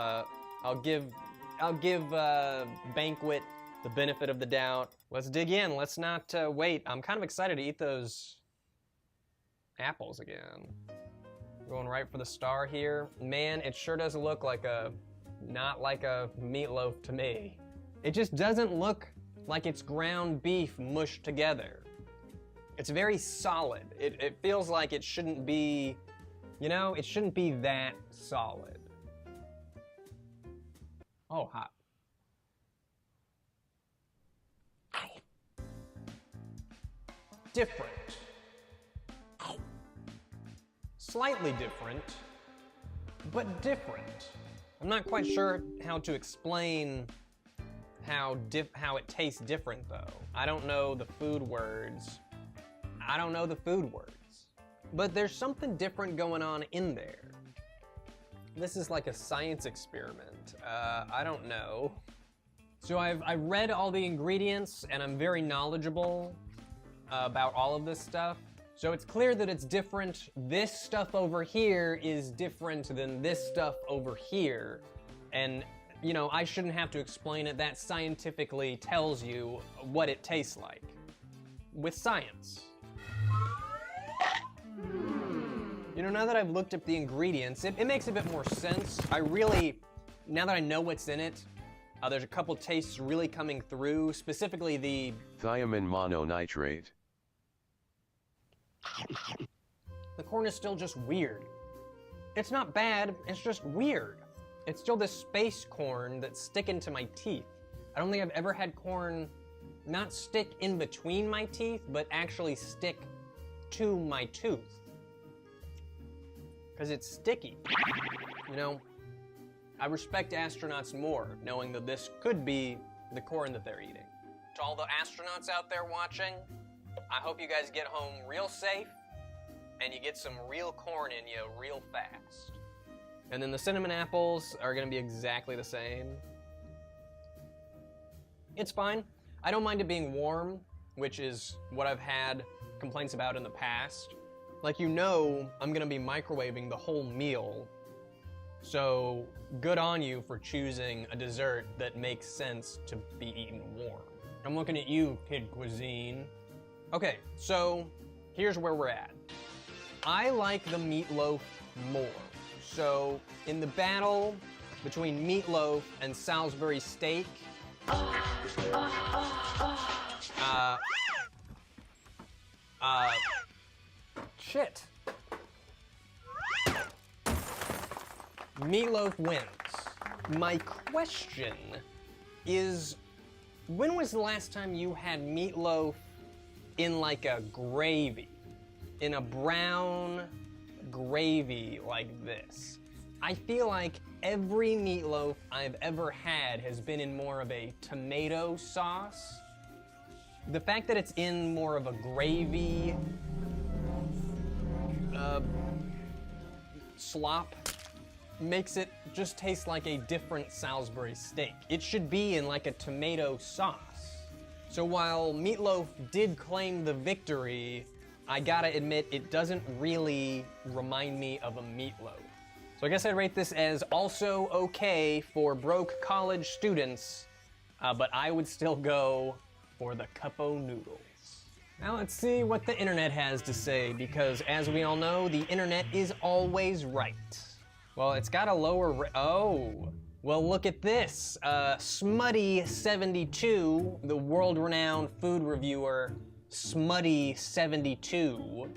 I'll give Banquet the benefit of the doubt. Let's dig in, let's not wait. I'm kind of excited to eat those apples again. Going right for the star here. Man, it sure does look like not like a meatloaf to me. It just doesn't look like it's ground beef mushed together. It's very solid. It feels like it shouldn't be, you know, it shouldn't be that solid. Oh, hot. Different. Slightly different, but different. I'm not quite sure how to explain how it tastes different though. I don't know the food words. But there's something different going on in there. This is like a science experiment. I don't know. So I've read all the ingredients and I'm very knowledgeable about all of this stuff. So it's clear that it's different. This stuff over here is different than this stuff over here. And, you know, I shouldn't have to explain it. That scientifically tells you what it tastes like with science. You know, now that I've looked up the ingredients, it makes a bit more sense. Now that I know what's in it, there's a couple tastes really coming through, specifically the thiamine mononitrate. The corn is still just weird. It's not bad, it's just weird. It's still this space corn that's sticking to my teeth. I don't think I've ever had corn not stick in between my teeth, but actually stick to my tooth. Because it's sticky. You know, I respect astronauts more, knowing that this could be the corn that they're eating. To all the astronauts out there watching, I hope you guys get home real safe and you get some real corn in you real fast. And then the cinnamon apples are gonna be exactly the same. It's fine. I don't mind it being warm, which is what I've had complaints about in the past. Like, you know, I'm gonna be microwaving the whole meal, so good on you for choosing a dessert that makes sense to be eaten warm. I'm looking at you, Kid Cuisine. Okay, so here's where we're at. I like the meatloaf more. So in the battle between meatloaf and Salisbury steak, shit. Meatloaf wins. My question is, when was the last time you had meatloaf in like a gravy? In a brown gravy like this? I feel like every meatloaf I've ever had has been in more of a tomato sauce. The fact that it's in more of a gravy slop makes it just taste like a different Salisbury steak. It should be in like a tomato sauce. So while meatloaf did claim the victory, I gotta admit it doesn't really remind me of a meatloaf. So I guess I'd rate this as also okay for broke college students, but I would still go for the cupo noodles. Now let's see what the internet has to say, because as we all know, the internet is always right. Well, it's got a lower oh. Well, look at this. Smutty72, the world-renowned food reviewer, Smutty72,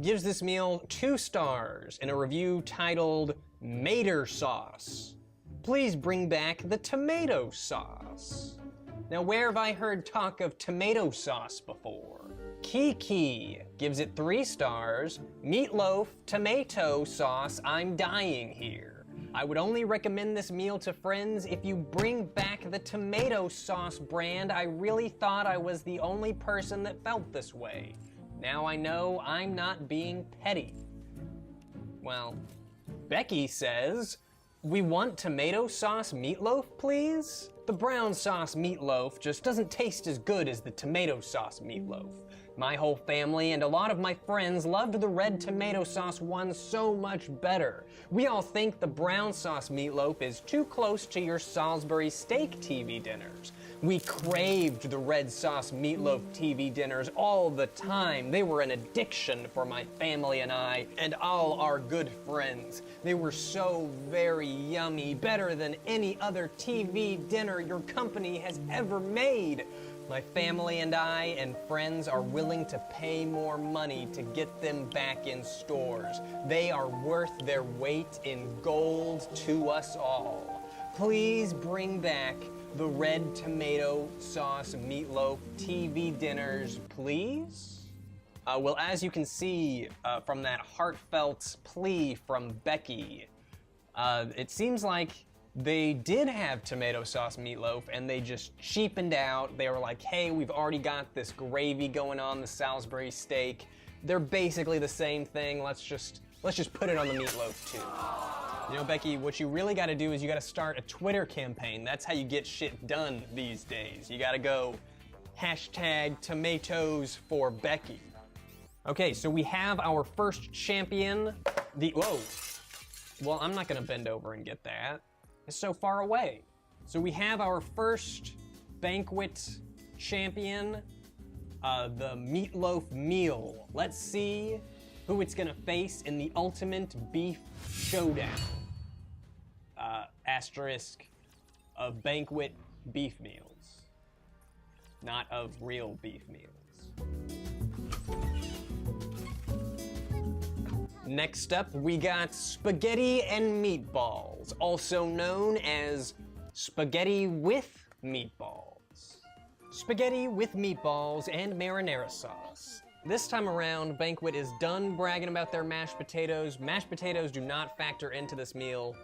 gives this meal 2 stars in a review titled Mater Sauce. Please bring back the tomato sauce. Now, where have I heard talk of tomato sauce before? Kiki gives it 3 stars. Meatloaf, tomato sauce, I'm dying here. I would only recommend this meal to friends if you bring back the tomato sauce brand. I really thought I was the only person that felt this way. Now I know I'm not being petty. Well, Becky says, we want tomato sauce meatloaf, please? The brown sauce meatloaf just doesn't taste as good as the tomato sauce meatloaf. My whole family and a lot of my friends loved the red tomato sauce one so much better. We all think the brown sauce meatloaf is too close to your Salisbury steak TV dinners. We craved the red sauce meatloaf TV dinners all the time. They were an addiction for my family and I, and all our good friends. They were so very yummy, better than any other TV dinner your company has ever made. My family and I and friends are willing to pay more money to get them back in stores. They are worth their weight in gold to us all. Please bring back the red tomato sauce meatloaf TV dinners, please? Well, as you can see from that heartfelt plea from Becky, it seems like they did have tomato sauce meatloaf and they just cheapened out. They were like, hey, we've already got this gravy going on, the Salisbury steak. They're basically the same thing. Let's just put it on the meatloaf too. You know, Becky, what you really gotta do is you gotta start a Twitter campaign. That's how you get shit done these days. You gotta go #tomatoes for Becky. Okay, so we have our first champion, whoa. Well, I'm not gonna bend over and get that. It's so far away. So we have our first banquet champion, the meatloaf meal. Let's see who it's gonna face in the ultimate beef showdown. Asterisk of banquet beef meals, not of real beef meals. Next up, we got spaghetti and meatballs, also known as spaghetti with meatballs. Spaghetti with meatballs and marinara sauce. This time around, Banquet is done bragging about their mashed potatoes. Mashed potatoes do not factor into this meal,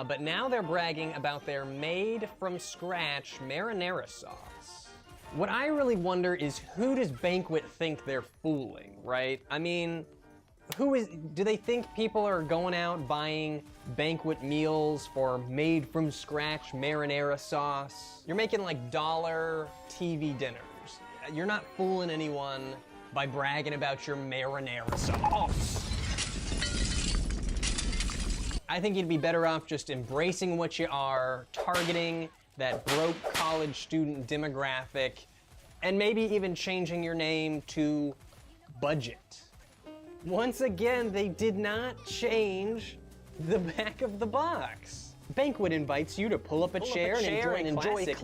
but now they're bragging about their made-from-scratch marinara sauce. What I really wonder is who does Banquet think they're fooling, right? I mean, do they think people are going out buying banquet meals for made-from-scratch marinara sauce? You're making like dollar TV dinners. You're not fooling anyone by bragging about your marinara sauce. I think you'd be better off just embracing what you are, targeting that broke college student demographic, and maybe even changing your name to Budget. Once again, they did not change the back of the box. Banquet invites you to pull up a chair and enjoy classic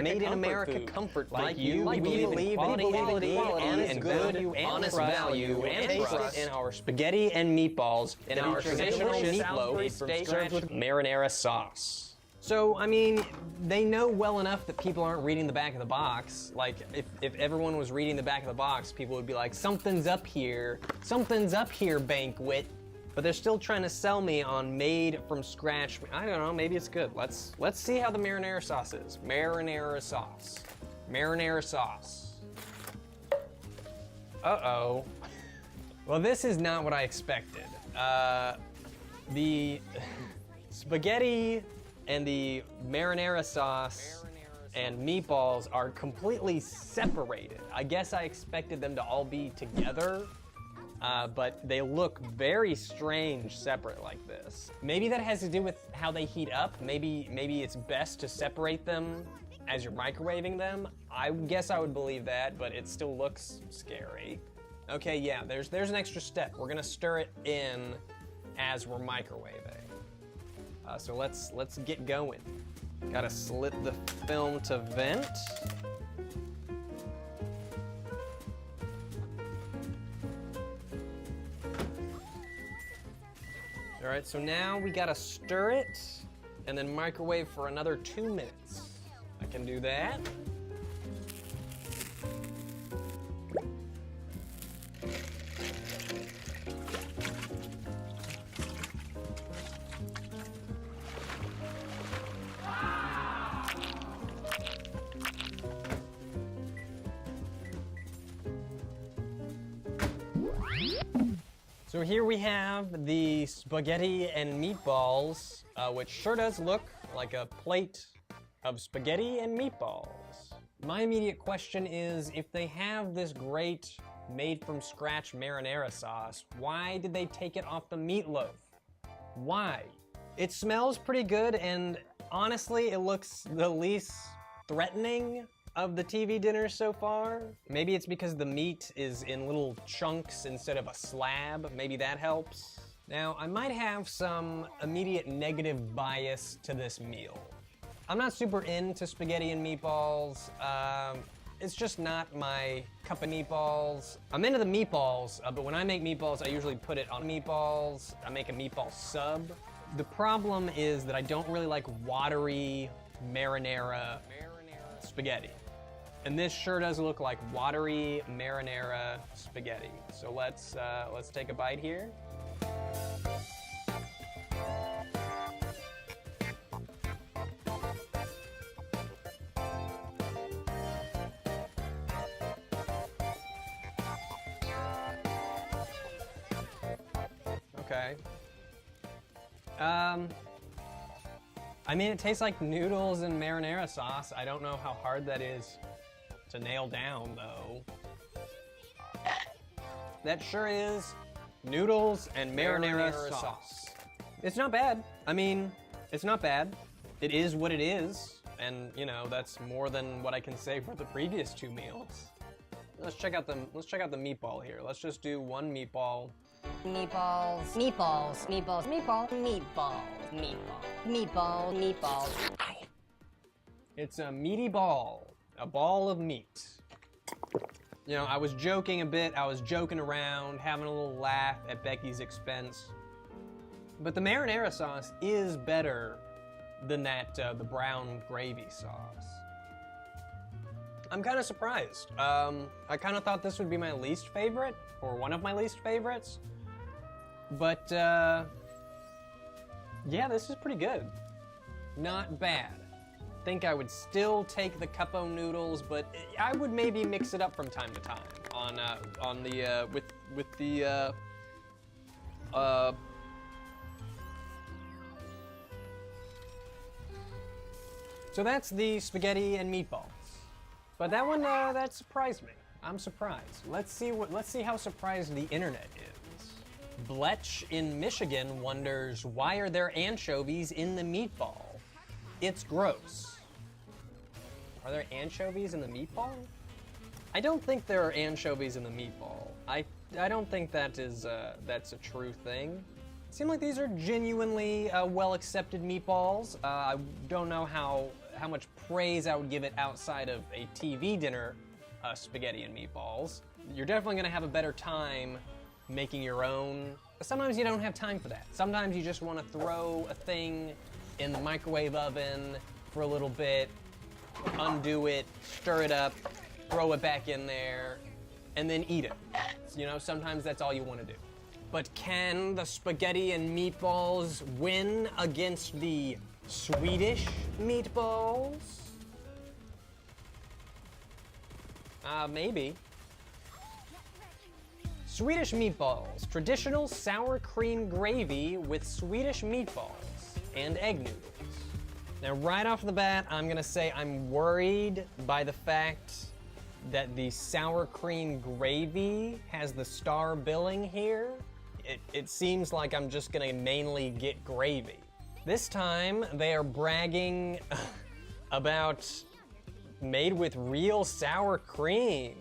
made in America comfort like you. We believe in quality and good, honest value and trust in our spaghetti and meatballs in our traditional meatloaf served with marinara sauce. So, I mean, they know well enough that people aren't reading the back of the box. Like, if everyone was reading the back of the box, people would be like, something's up here, Banquet. But they're still trying to sell me on made from scratch. I don't know, maybe it's good. Let's see how the marinara sauce is. Marinara sauce. Uh-oh. Well, this is not what I expected. The spaghetti and the marinara sauce and meatballs are completely separated. I guess I expected them to all be together. But they look very strange separate like this. Maybe that has to do with how they heat up. Maybe it's best to separate them as you're microwaving them. I guess I would believe that, but it still looks scary. Okay, yeah, there's an extra step. We're gonna stir it in as we're microwaving. So let's get going. Gotta slit the film to vent. All right, so now we gotta stir it and then microwave for another 2 minutes. I can do that. So here we have the spaghetti and meatballs, which sure does look like a plate of spaghetti and meatballs. My immediate question is, if they have this great made-from-scratch marinara sauce, why did they take it off the meatloaf? Why? It smells pretty good, and honestly, it looks the least threatening of the TV dinners so far. Maybe it's because the meat is in little chunks instead of a slab. Maybe that helps. Now, I might have some immediate negative bias to this meal. I'm not super into spaghetti and meatballs. It's just not my cup of meatballs. I'm into the meatballs, but when I make meatballs, I usually put it on meatballs. I make a meatball sub. The problem is that I don't really like watery marinara spaghetti. And this sure does look like watery marinara spaghetti. So let's take a bite here. Okay. I mean, it tastes like noodles and marinara sauce. I don't know how hard that is to nail down, though. That sure is noodles and marinara sauce. It's not bad. I mean, it's not bad. It is what it is, and you know, that's more than what I can say for the previous two meals. Let's check out the meatball here. Let's just do one meatball. Meatballs, meatballs, meatballs, meatball, meatballs, meatball, meatball, meatballs. It's a meaty ball, a ball of meat. You know, I was joking a bit, I was joking around, having a little laugh at Becky's expense. But the marinara sauce is better than that, the brown gravy sauce. I'm kind of surprised. I kind of thought this would be my least favorite, or one of my least favorites. But, yeah, this is pretty good. Not bad. Think I would still take the cup-o noodles, but I would maybe mix it up from time to time So that's the spaghetti and meatballs. But that one, that surprised me. I'm surprised. Let's see how surprised the internet is. Bletch in Michigan wonders, why are there anchovies in the meatball? It's gross. Are there anchovies in the meatball? I don't think there are anchovies in the meatball. I don't think that is that's a true thing. It seems like these are genuinely well-accepted meatballs. I don't know how much praise I would give it outside of a TV dinner spaghetti and meatballs. You're definitely gonna have a better time making your own. Sometimes you don't have time for that. Sometimes you just want to throw a thing in the microwave oven for a little bit, undo it, stir it up, throw it back in there, and then eat it. You know, sometimes that's all you want to do. But can the spaghetti and meatballs win against the Swedish meatballs? Maybe. Swedish meatballs, traditional sour cream gravy with Swedish meatballs and egg noodles. Now, right off the bat, I'm gonna say I'm worried by the fact that the sour cream gravy has the star billing here. It seems like I'm just gonna mainly get gravy. This time, they are bragging about made with real sour cream.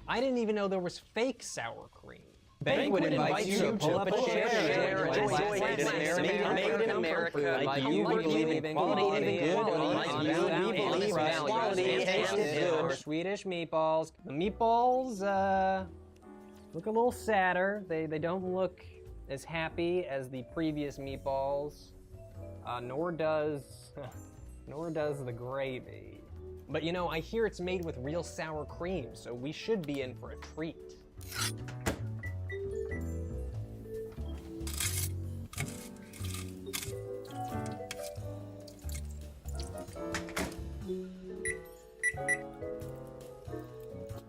I didn't even know there was fake sour cream. Banquet invites you to pull up a chair and enjoy made in America, like you believe in quality and good quality and Swedish meatballs. The meatballs look a little sadder. They don't look as happy as the previous meatballs, nor does the gravy. But you know, I hear it's made with real sour cream, so we should be in for a treat.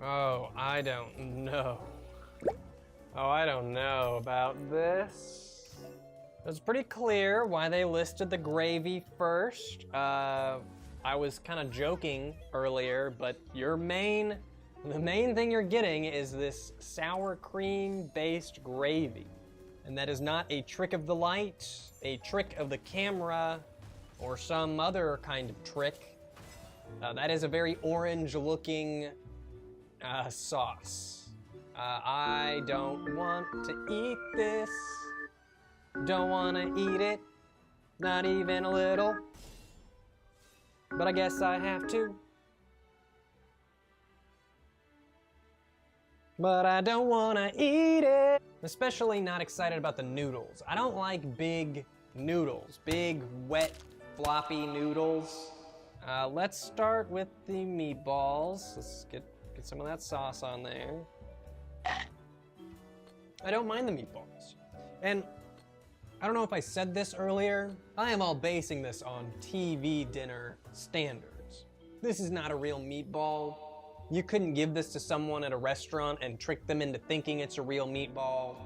Oh, I don't know. Oh, I don't know about this. It's pretty clear why they listed the gravy first. I was kind of joking earlier, but the main thing you're getting is this sour cream based gravy. And that is not a trick of the light, a trick of the camera, or some other kind of trick. That is a very orange looking sauce. I don't want to eat this. Don't want to eat it, not even a little. But I guess I have to. But I don't want to eat it. Especially not excited about the noodles. I don't like big noodles, big, wet, floppy noodles. Let's start with the meatballs. Let's get some of that sauce on there. I don't mind the meatballs. And I don't know if I said this earlier, I am all basing this on TV dinner standards. This is not a real meatball. You couldn't give this to someone at a restaurant and trick them into thinking it's a real meatball.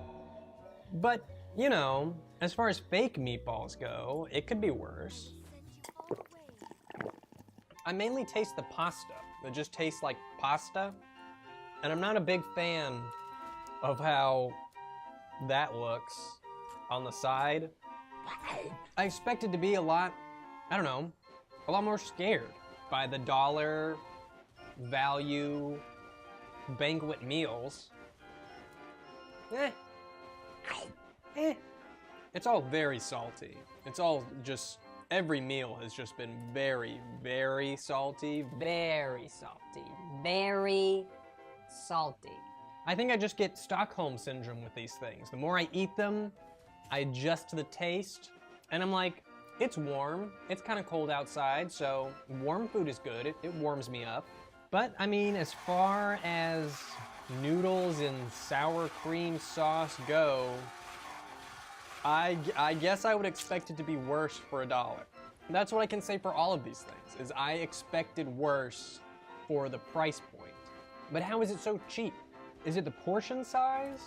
But, you know, as far as fake meatballs go, it could be worse. I mainly taste the pasta. It just tastes like pasta. And I'm not a big fan of how that looks on the side. I expected to be a lot more scared by the dollar value banquet meals. It's all very salty. It's all just, every meal has just been very, very salty. Very salty. Very salty. I think I just get Stockholm syndrome with these things. The more I eat them, I adjust to the taste, and I'm like, it's warm. It's kind of cold outside, so warm food is good. It warms me up. But, I mean, as far as noodles and sour cream sauce go, I guess I would expect it to be worse for $1. That's what I can say for all of these things, is I expected worse for the price point. But how is it so cheap? Is it the portion size?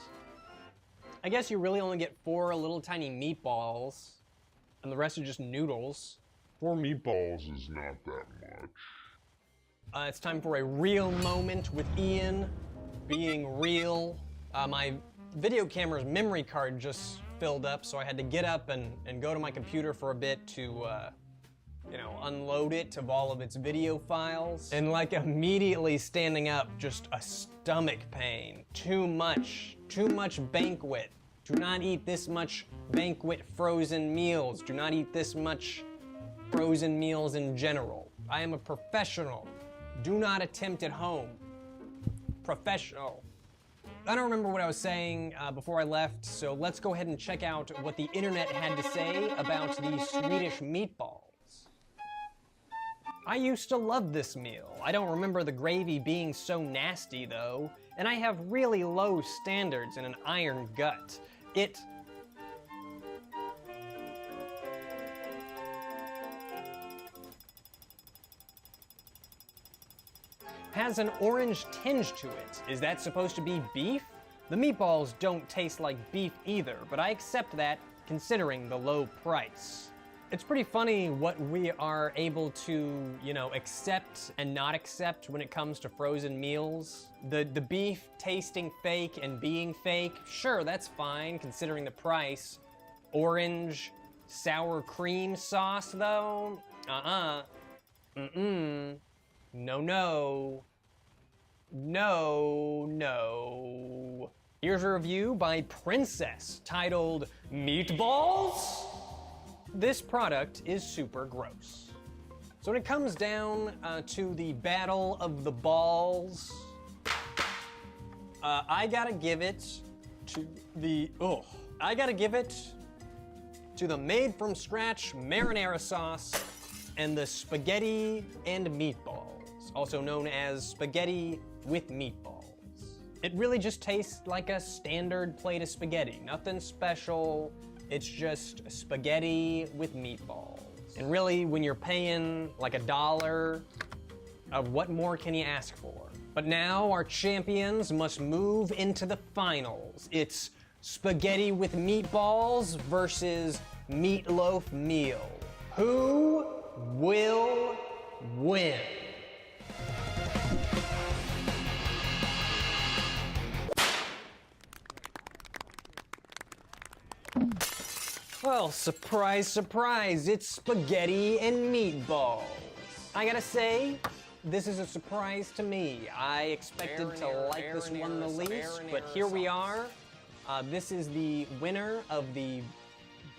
I guess you really only get 4 little tiny meatballs, and the rest are just noodles. 4 meatballs is not that much. It's time for a real moment with Ian being real. My video camera's memory card just filled up, so I had to get up and go to my computer for a bit to, unload it of all of its video files. And like immediately standing up, just a stomach pain. Too much banquet. Do not eat this much banquet frozen meals. Do not eat this much frozen meals in general. I am a professional. Do not attempt at home. Professional. I don't remember what I was saying before I left, so let's go ahead and check out what the internet had to say about these Swedish meatballs. I used to love this meal. I don't remember the gravy being so nasty though, and I have really low standards and an iron gut. It has an orange tinge to it. Is that supposed to be beef? The meatballs don't taste like beef either, but I accept that considering the low price. It's pretty funny what we are able to, accept and not accept when it comes to frozen meals. The beef tasting fake and being fake, sure, that's fine considering the price. Orange sour cream sauce though? No. Here's a review by Princess titled Meatballs? This product is super gross. So when it comes down to the battle of the balls, I gotta give it to the made from scratch marinara sauce and the spaghetti and meatballs, also known as spaghetti with meatballs. It really just tastes like a standard plate of spaghetti, nothing special. It's just spaghetti with meatballs. And really, when you're paying like $1, what more can you ask for? But now our champions must move into the finals. It's spaghetti with meatballs versus meatloaf meal. Who will win? Well, surprise, surprise, it's spaghetti and meatballs. I gotta say, this is a surprise to me. I expected to like this one the least, but here we are. This is the winner of the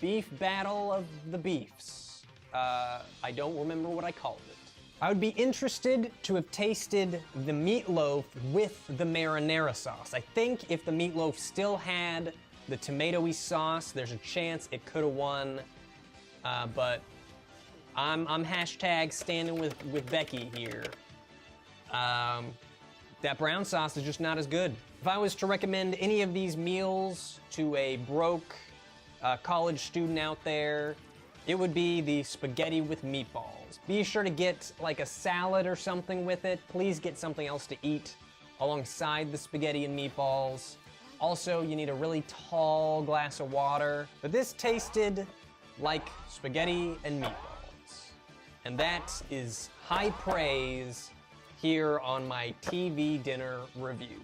beef battle of the beefs. I don't remember what I called it. I would be interested to have tasted the meatloaf with the marinara sauce. I think if the meatloaf still had the tomatoey sauce, there's a chance it could have won, but I'm hashtag standing with Becky here. That brown sauce is just not as good. If I was to recommend any of these meals to a broke college student out there, it would be the spaghetti with meatballs. Be sure to get like a salad or something with it. Please get something else to eat alongside the spaghetti and meatballs. Also, you need a really tall glass of water. But this tasted like spaghetti and meatballs. And that is high praise here on my TV dinner reviews.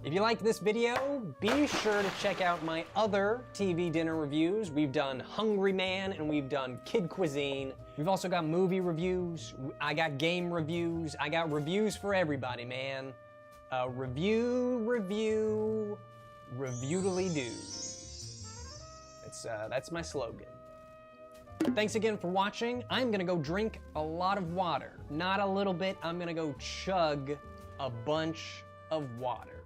If you liked this video, be sure to check out my other TV dinner reviews. We've done Hungry Man and we've done Kid Cuisine. We've also got movie reviews. I got game reviews. I got reviews for everybody, man. Reviewedly do. That's my slogan. Thanks again for watching. I'm gonna go drink a lot of water. Not a little bit, I'm gonna go chug a bunch of water.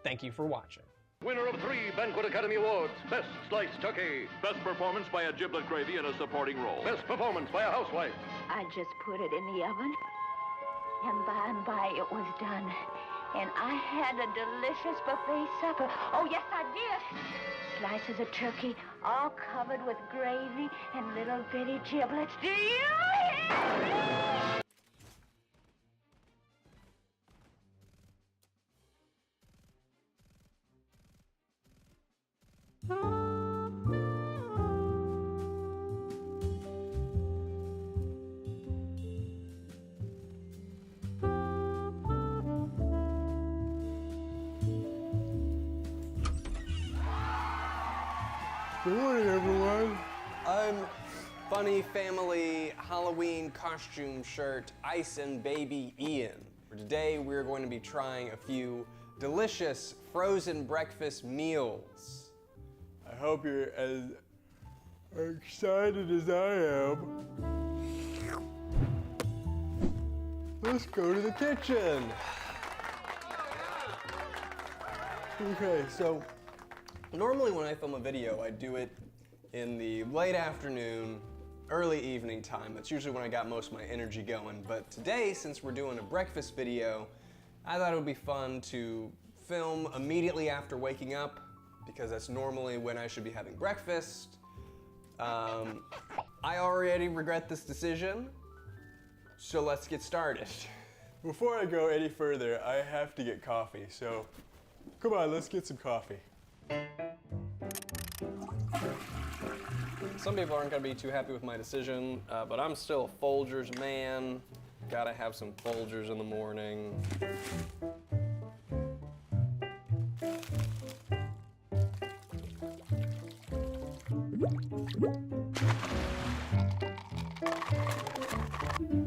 Thank you for watching. Winner of 3 Banquet Academy Awards. Best Sliced Turkey. Best performance by a giblet gravy in a supporting role. Best performance by a housewife. I just put it in the oven, and by and by it was done. And I had a delicious buffet supper. Oh, yes, I did. Slices of turkey, all covered with gravy and little bitty giblets. Do you hear me? Good morning, everyone. I'm Funny Family Halloween Costume Shirt Ice and Baby Ian. For today, we're going to be trying a few delicious frozen breakfast meals. I hope you're as excited as I am. Let's go to the kitchen. Okay, so normally when I film a video, I do it in the late afternoon, early evening time. That's usually when I got most of my energy going. But today, since we're doing a breakfast video, I thought it would be fun to film immediately after waking up, because that's normally when I should be having breakfast. I already regret this decision, so let's get started. Before I go any further, I have to get coffee, so come on, let's get some coffee. Some people aren't gonna be too happy with my decision, but I'm still a Folgers man. Gotta have some Folgers in the morning.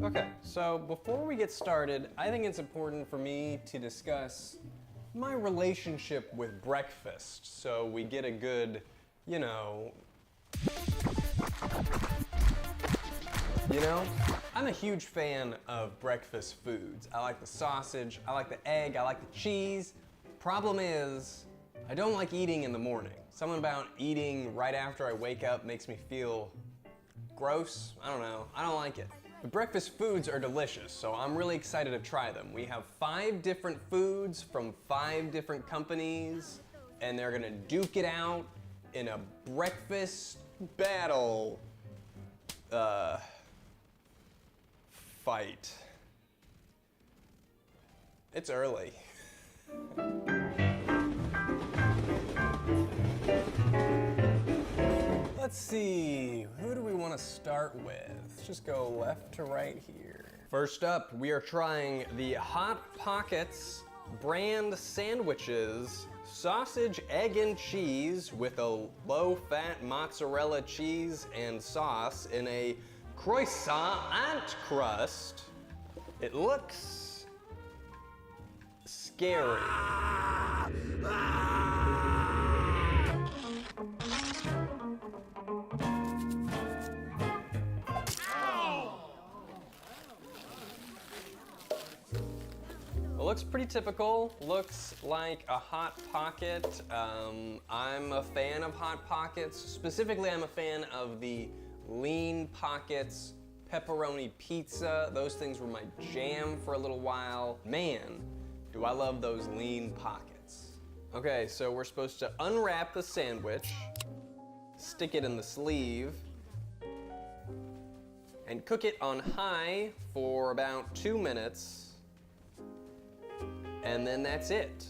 Okay, so before we get started, I think it's important for me to discuss my relationship with breakfast, so we get a good, you know, I'm a huge fan of breakfast foods. I like the sausage, I like the egg, I like the cheese. Problem is, I don't like eating in the morning. Something about eating right after I wake up makes me feel gross. I don't know, I don't like it. The breakfast foods are delicious, so I'm really excited to try them. We have 5 different foods from 5 different companies, and they're gonna duke it out in a breakfast battle fight. It's early. Let's see, who do we want to start with? Let's just go left to right here. First up, we are trying the Hot Pockets brand sandwiches, sausage, egg, and cheese with a low-fat mozzarella cheese and sauce in a croissant crust. It looks scary. It looks pretty typical. Looks like a Hot Pocket. I'm a fan of Hot Pockets. Specifically, I'm a fan of the Lean Pockets pepperoni pizza. Those things were my jam for a little while. Man, do I love those Lean Pockets. Okay, so we're supposed to unwrap the sandwich, stick it in the sleeve, and cook it on high for about 2 minutes. And then that's it.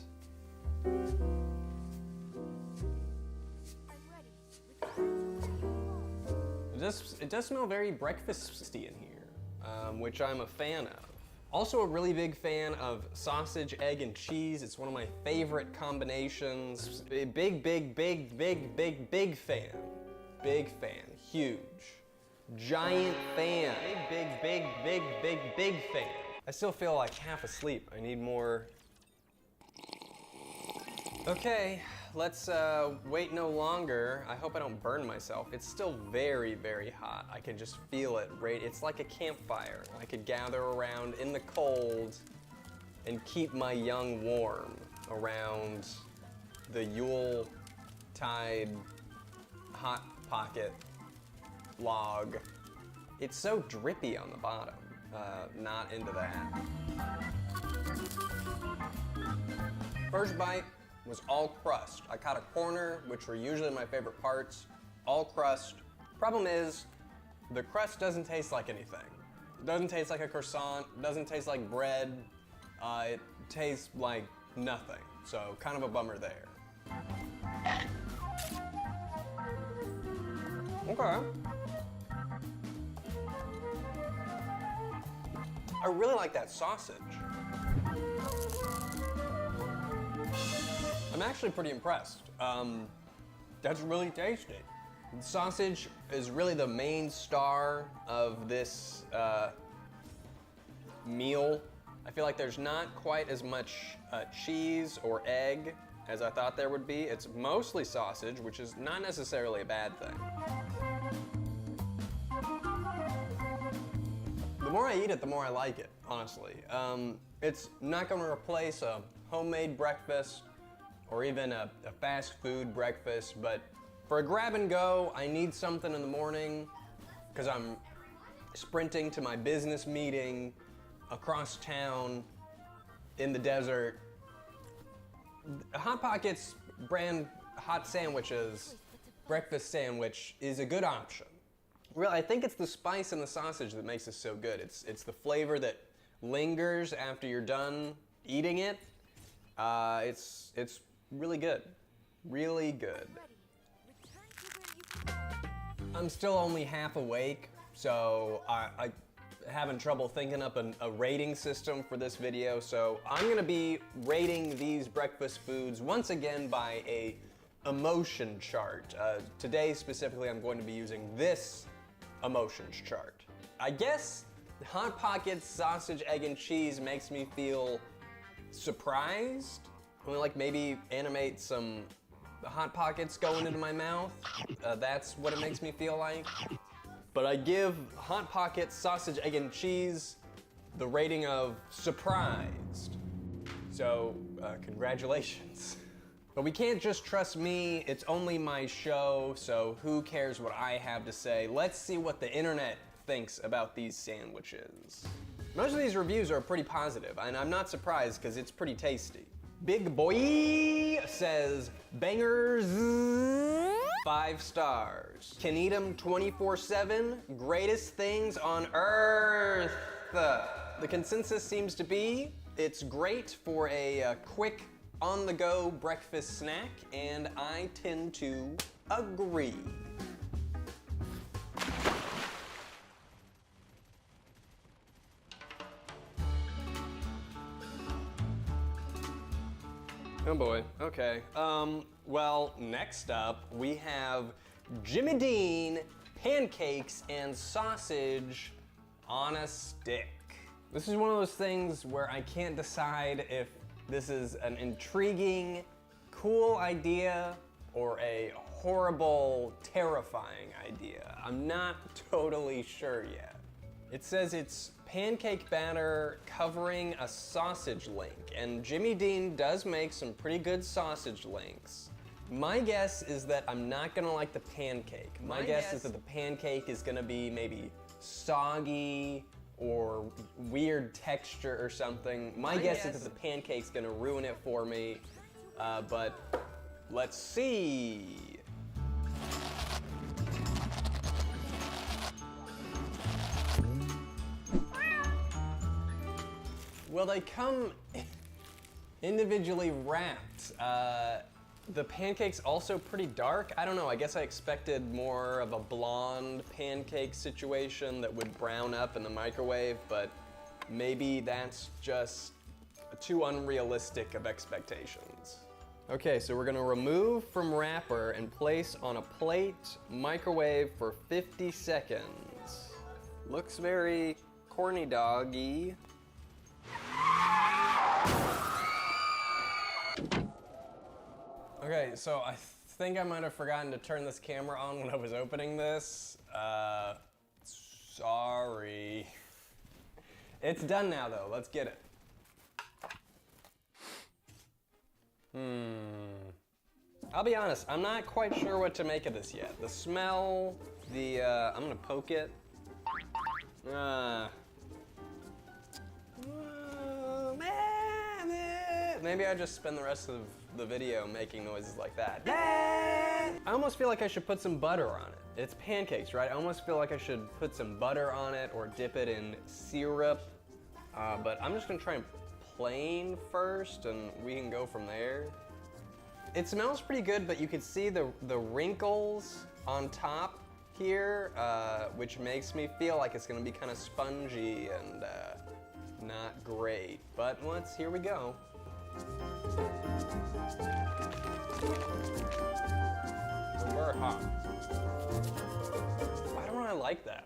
It does smell very breakfasty in here, which I'm a fan of. Also a really big fan of sausage, egg, and cheese. It's one of my favorite combinations. Big fan. Big fan. Huge. Giant fan. Big fan. I still feel like half asleep. I need more. Okay, let's wait no longer. I hope I don't burn myself. It's still very, very hot. I can just feel it, right? It's like a campfire. I could gather around in the cold and keep my young warm around the Yule-tide Hot Pocket log. It's so drippy on the bottom. Not into that. First bite was all crust. I caught a corner, which were usually my favorite parts. All crust. Problem is, the crust doesn't taste like anything. It doesn't taste like a croissant, it doesn't taste like bread. It tastes like nothing. So kind of a bummer there. Okay. I really like that sausage. I'm actually pretty impressed. That's really tasty. The sausage is really the main star of this meal. I feel like there's not quite as much cheese or egg as I thought there would be. It's mostly sausage, which is not necessarily a bad thing. The more I eat it, the more I like it, honestly. It's not gonna replace a homemade breakfast or even a fast food breakfast, but for a grab and go, I need something in the morning because I'm sprinting to my business meeting across town in the desert. Hot Pockets brand hot sandwiches, breakfast sandwich is a good option. Really, I think it's the spice in the sausage that makes this so good. It's the flavor that lingers after you're done eating it. It's really good. Really good. I'm still only half awake, so I having trouble thinking up a rating system for this video, so I'm gonna be rating these breakfast foods once again by a emotion chart. Today specifically, I'm going to be using this emotions chart. I guess Hot Pockets sausage, egg, and cheese makes me feel surprised. I mean, like maybe animate some Hot Pockets going into my mouth. That's what it makes me feel like. But I give Hot Pockets sausage, egg, and cheese the rating of surprised. So, congratulations. But we can't just trust me, it's only my show, so who cares what I have to say? Let's see what the internet thinks about these sandwiches. Most of these reviews are pretty positive, and I'm not surprised because it's pretty tasty. Big Boy says, bangers, 5 stars. Can eat them 24/7, greatest things on earth. The consensus seems to be It's great for a quick on-the-go breakfast snack, and I tend to agree. Oh boy, okay. Well, next up we have Jimmy Dean pancakes and sausage on a stick. This is one of those things where I can't decide if this is an intriguing, cool idea or a horrible, terrifying idea. I'm not totally sure yet. It says it's pancake batter covering a sausage link, and Jimmy Dean does make some pretty good sausage links. My guess is that I'm not gonna like the pancake. My guess is that the pancake is gonna be maybe soggy or weird texture or something. My guess is that the pancake's gonna ruin it for me, but let's see. Well, they come individually wrapped. The pancake's also pretty dark. I don't know, I guess I expected more of a blonde pancake situation that would brown up in the microwave, but maybe that's just too unrealistic of expectations. Okay, so we're gonna remove from wrapper and place on a plate, microwave for 50 seconds. Looks very corny doggy. Okay, so I think I might have forgotten to turn this camera on when I was opening this. Sorry. It's done now though, let's get it. I'll be honest, I'm not quite sure what to make of this yet. The smell, I'm gonna poke it. Maybe I just spend the rest of the video making noises like that. I almost feel like I should put some butter on it. It's pancakes, right? I almost feel like I should put some butter on it or dip it in syrup. But I'm just gonna try and plain first and we can go from there. It smells pretty good, but you can see the wrinkles on top here, which makes me feel like it's gonna be kind of spongy and not great. But here we go. Very hot. Why don't I like that?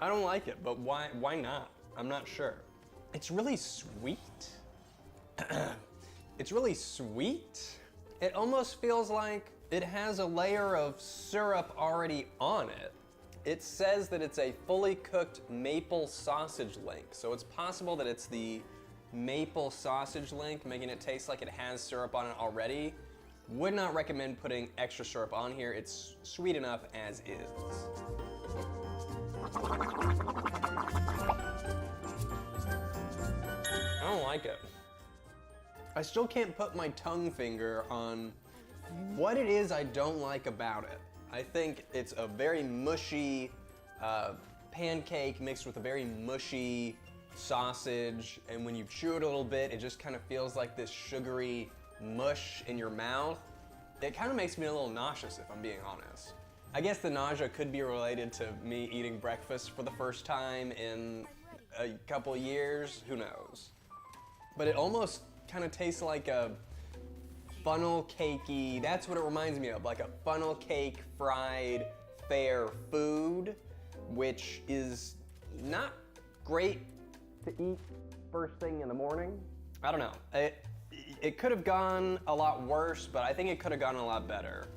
I don't like it, but why not? I'm not sure. It's really sweet. It's really sweet. It almost feels like it has a layer of syrup already on it. It says that it's a fully cooked maple sausage link, so it's possible that it's the maple sausage link, making it taste like it has syrup on it already. Would not recommend putting extra syrup on here. It's sweet enough as is. I don't like it. I still can't put my tongue finger on what it is I don't like about it. I think it's a very mushy pancake mixed with a very mushy sausage, and when you chew it a little bit, it just kind of feels like this sugary mush in your mouth. It kind of makes me a little nauseous, if I'm being honest. I guess the nausea could be related to me eating breakfast for the first time in a couple years, who knows. But it almost kind of tastes like a funnel cakey, that's what it reminds me of, like a funnel cake fried fair food, which is not great to eat first thing in the morning. I don't know. It could have gone a lot worse, but I think it could have gone a lot better.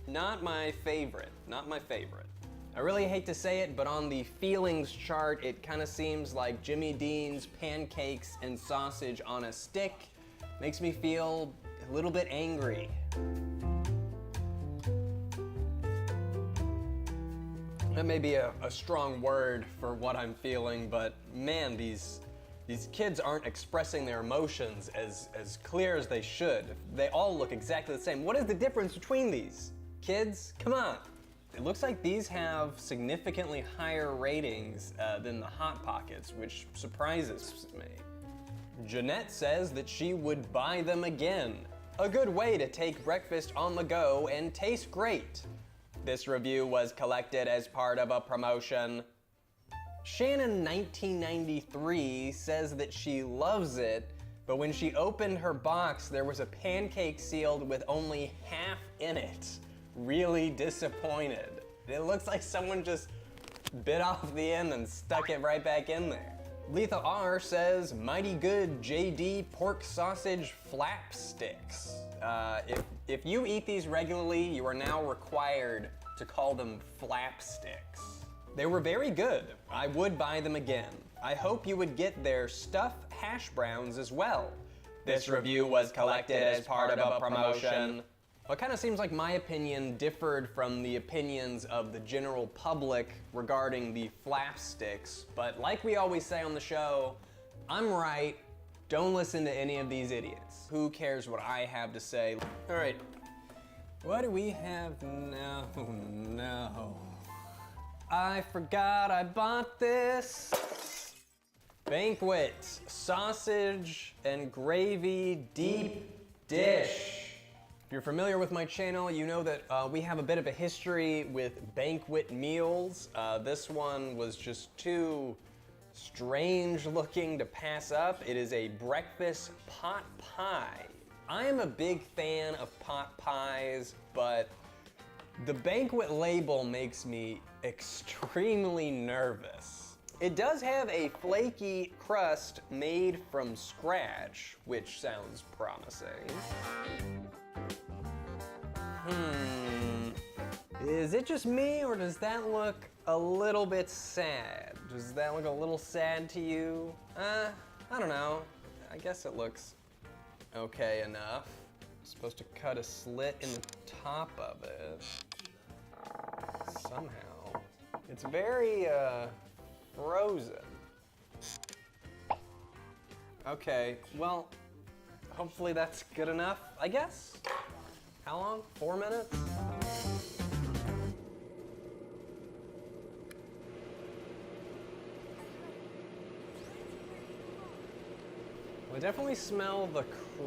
Not my favorite, not my favorite. I really hate to say it, but on the feelings chart, it kind of seems like Jimmy Dean's pancakes and sausage on a stick makes me feel a little bit angry. That may be a strong word for what I'm feeling, but man, these kids aren't expressing their emotions as clear as they should. They all look exactly the same. What is the difference between these? Kids, come on. It looks like these have significantly higher ratings than the Hot Pockets, which surprises me. Jeanette says that she would buy them again. A good way to take breakfast on the go and taste great. This review was collected as part of a promotion. Shannon 1993 says that she loves it, but when she opened her box, there was a pancake sealed with only half in it. Really disappointed. It looks like someone just bit off the end and stuck it right back in there. Letha R says, mighty good JD pork sausage flap sticks. If you eat these regularly, you are now required to call them flap sticks. They were very good. I would buy them again. I hope you would get their stuffed hash browns as well. This review was collected as part of a promotion. Well, it kind of seems like my opinion differed from the opinions of the general public regarding the flap sticks, but like we always say on the show, I'm right. Don't listen to any of these idiots. Who cares what I have to say? All right, what do we have now? No. I forgot I bought this. Banquet sausage and gravy deep dish. If you're familiar with my channel, you know that we have a bit of a history with banquet meals. This one was just too strange looking to pass up. It is a breakfast pot pie. I am a big fan of pot pies, but the banquet label makes me extremely nervous. It does have a flaky crust made from scratch, which sounds promising. Is it just me, or does that look a little bit sad? Does that look a little sad to you? I don't know. I guess it looks okay enough. I'm supposed to cut a slit in the top of it. Somehow. It's very, frozen. Okay, well, hopefully that's good enough, I guess? How long? 4 minutes? Well, I definitely smell the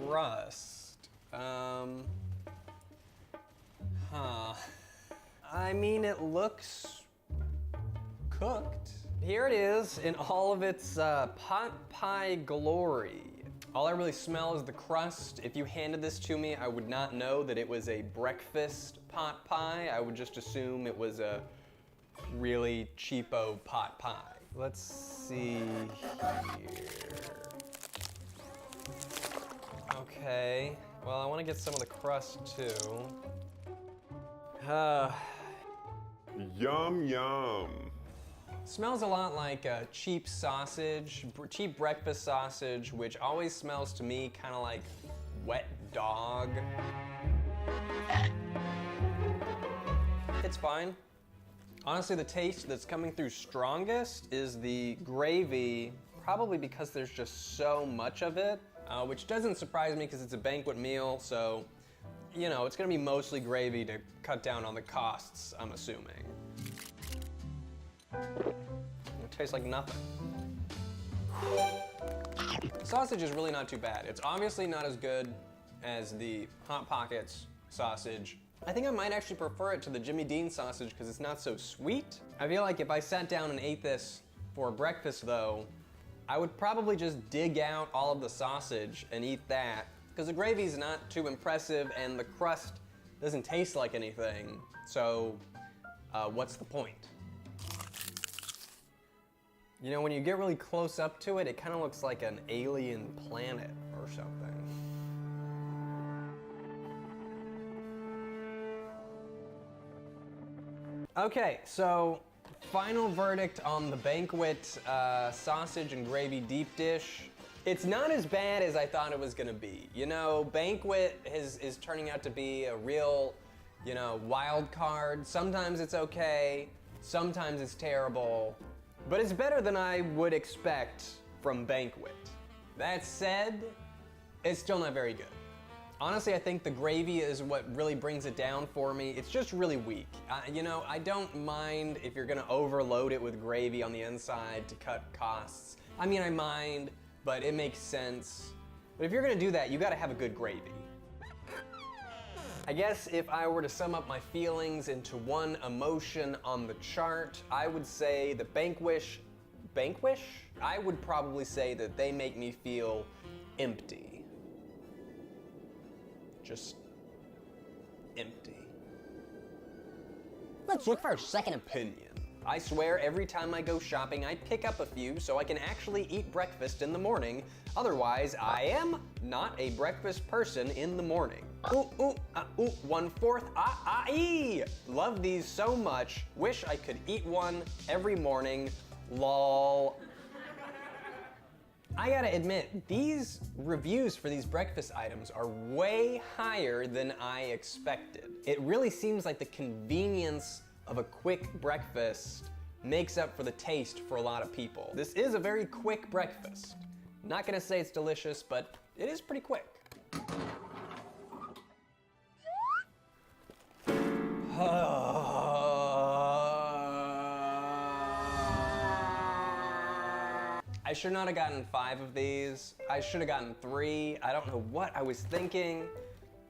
crust. I mean, it looks cooked. Here it is in all of its pot pie glory. All I really smell is the crust. If you handed this to me, I would not know that it was a breakfast pot pie. I would just assume it was a really cheapo pot pie. Let's see here. Okay, well, I want to get some of the crust too. Yum, yum. Smells a lot like a cheap sausage, cheap breakfast sausage, which always smells to me kind of like wet dog. It's fine. Honestly, the taste that's coming through strongest is the gravy, probably because there's just so much of it, which doesn't surprise me because it's a banquet meal, so, you know, it's gonna be mostly gravy to cut down on the costs, I'm assuming. It tastes like nothing. The sausage is really not too bad. It's obviously not as good as the Hot Pockets sausage. I think I might actually prefer it to the Jimmy Dean sausage because it's not so sweet. I feel like if I sat down and ate this for breakfast though, I would probably just dig out all of the sausage and eat that because the gravy's not too impressive and the crust doesn't taste like anything. So what's the point? You know, when you get really close up to it, it kind of looks like an alien planet or something. Okay, so final verdict on the banquet sausage and gravy deep dish. It's not as bad as I thought it was gonna be. You know, banquet is turning out to be a real, you know, wild card. Sometimes it's okay, sometimes it's terrible. But it's better than I would expect from banquet. That said, it's still not very good. Honestly, I think the gravy is what really brings it down for me. It's just really weak. You know, I don't mind if you're gonna overload it with gravy on the inside to cut costs. I mean, I mind, but it makes sense. But if you're gonna do that, you gotta have a good gravy. I guess if I were to sum up my feelings into one emotion on the chart, I would say the Banquish? I would probably say that they make me feel empty. Just empty. Let's look for a second opinion. I swear every time I go shopping, I pick up a few so I can actually eat breakfast in the morning. Otherwise, I am not a breakfast person in the morning. Ooh, 1/4, ee! Love these so much. Wish I could eat one every morning. Lol. I gotta admit, these reviews for these breakfast items are way higher than I expected. It really seems like the convenience of a quick breakfast makes up for the taste for a lot of people. This is a very quick breakfast. Not gonna say it's delicious, but it is pretty quick. I should not have gotten 5 of these. I should have gotten 3. I don't know what I was thinking,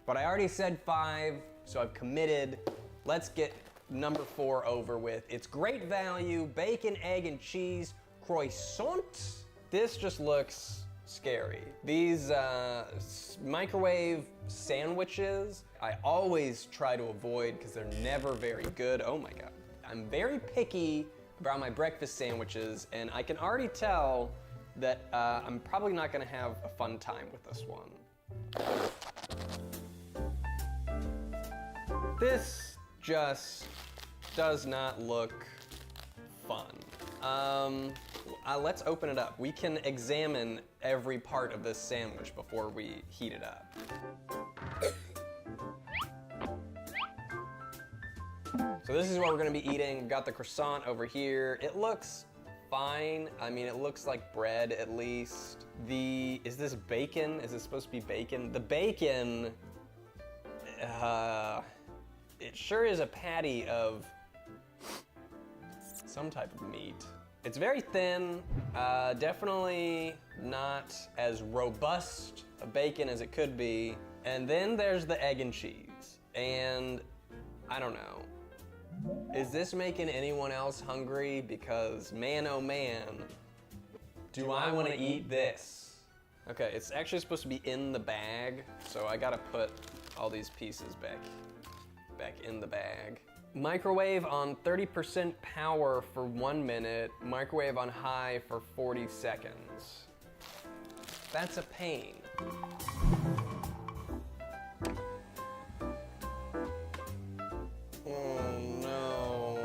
but I already said 5, so I've committed. Let's get number 4 over with. It's great value, bacon, egg, and cheese croissant. This just looks scary. These microwave sandwiches, I always try to avoid because they're never very good. Oh my God. I'm very picky about my breakfast sandwiches, and I can already tell that I'm probably not gonna have a fun time with this one. This just does not look fun. Let's open it up. We can examine every part of this sandwich before we heat it up. So this is what we're gonna be eating. We've got the croissant over here. It looks fine. I mean, it looks like bread at least. Is this bacon? Is this supposed to be bacon? The bacon, it sure is a patty of some type of meat. It's very thin, definitely not as robust a bacon as it could be. And then there's the egg and cheese. And I don't know. Is this making anyone else hungry? Because man, oh man, do I want to eat this. Okay, it's actually supposed to be in the bag, so I gotta put all these pieces back in the bag. Microwave on 30% power for 1 minute, microwave on high for 40 seconds. That's a pain. Oh no.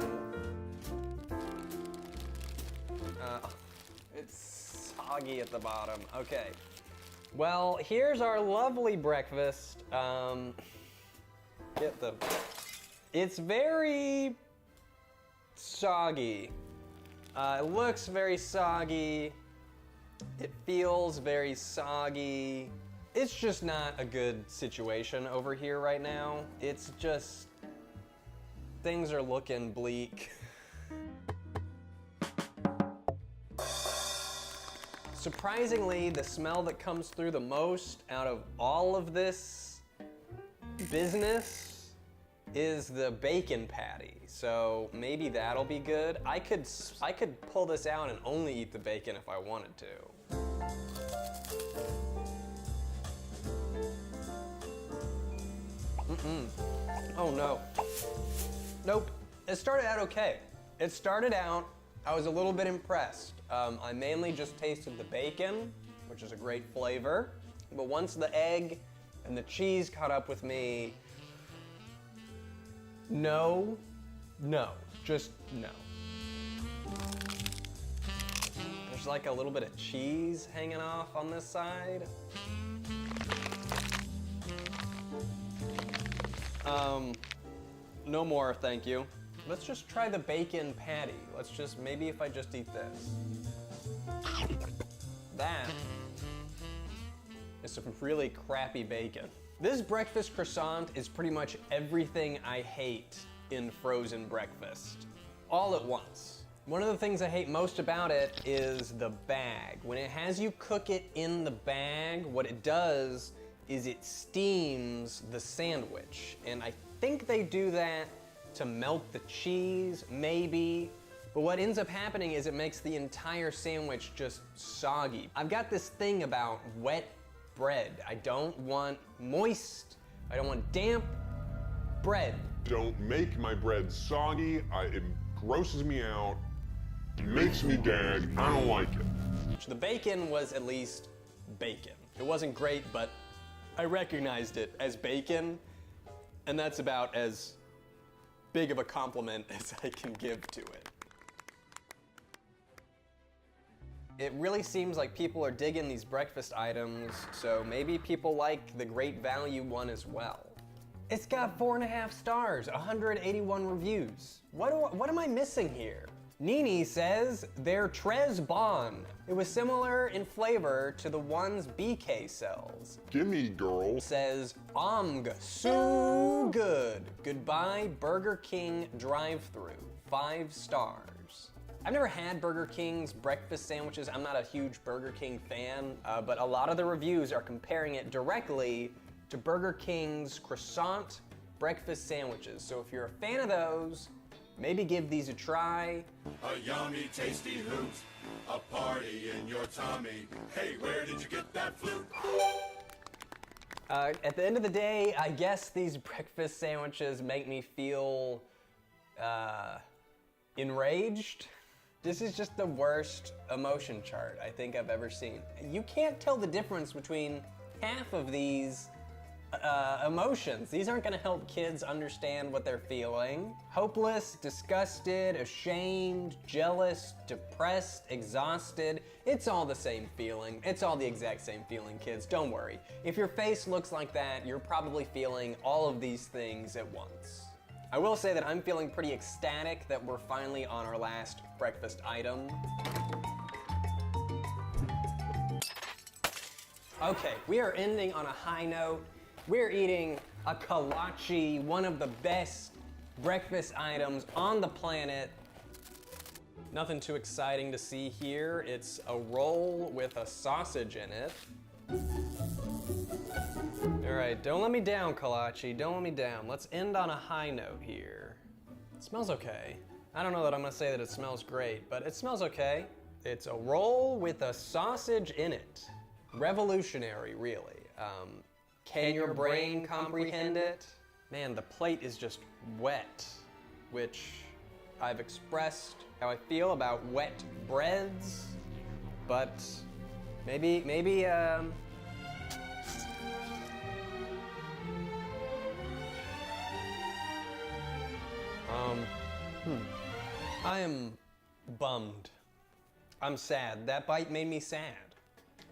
It's soggy at the bottom. Okay. Well, here's our lovely breakfast. It's very soggy. It looks very soggy. It feels very soggy. It's just not a good situation over here right now. It's just, things are looking bleak. Surprisingly, the smell that comes through the most out of all of this business is the bacon patty. So maybe that'll be good. I could pull this out and only eat the bacon if I wanted to. Oh no. Nope. It started out okay. It started out, I was a little bit impressed. I mainly just tasted the bacon, which is a great flavor. But once the egg and the cheese caught up with me, no, just no. There's like a little bit of cheese hanging off on this side. No more, thank you. Let's just try the bacon patty. Maybe if I just eat this. That is some really crappy bacon. This breakfast croissant is pretty much everything I hate in frozen breakfast, all at once. One of the things I hate most about it is the bag. When it has you cook it in the bag, what it does is it steams the sandwich. And I think they do that to melt the cheese, maybe. But what ends up happening is it makes the entire sandwich just soggy. I've got this thing about wet bread. I don't want moist, I don't want damp bread. Don't make my bread soggy. It grosses me out, makes me gag. I don't like it. The bacon was at least bacon. It wasn't great, but I recognized it as bacon, and that's about as big of a compliment as I can give to it. It really seems like people are digging these breakfast items, so maybe people like the Great Value one as well. It's got 4.5 stars, 181 reviews. What am I missing here? Nini says they're très bon. It was similar in flavor to the ones BK sells. Gimme, girl. Says omg, so good. Goodbye Burger King drive-thru, 5 stars. I've never had Burger King's breakfast sandwiches. I'm not a huge Burger King fan, but a lot of the reviews are comparing it directly to Burger King's croissant breakfast sandwiches. So if you're a fan of those, maybe give these a try. A yummy, tasty hoot, a party in your tummy. Hey, where did you get that flute? At the end of the day, I guess these breakfast sandwiches make me feel enraged. This is just the worst emotion chart I think I've ever seen. You can't tell the difference between half of these emotions. These aren't gonna help kids understand what they're feeling. Hopeless, disgusted, ashamed, jealous, depressed, exhausted. It's all the same feeling. It's all the exact same feeling, kids. Don't worry. If your face looks like that, you're probably feeling all of these things at once. I will say that I'm feeling pretty ecstatic that we're finally on our last breakfast item. Okay, we are ending on a high note. We're eating a kolache, one of the best breakfast items on the planet. Nothing too exciting to see here. It's a roll with a sausage in it. All right, don't let me down, kolache, don't let me down. Let's end on a high note here. It smells okay. I don't know that I'm gonna say that it smells great, but it smells okay. It's a roll with a sausage in it. Revolutionary, really. Can your brain comprehend it? Man, the plate is just wet, which I've expressed how I feel about wet breads, but maybe, I am bummed. I'm sad. That bite made me sad.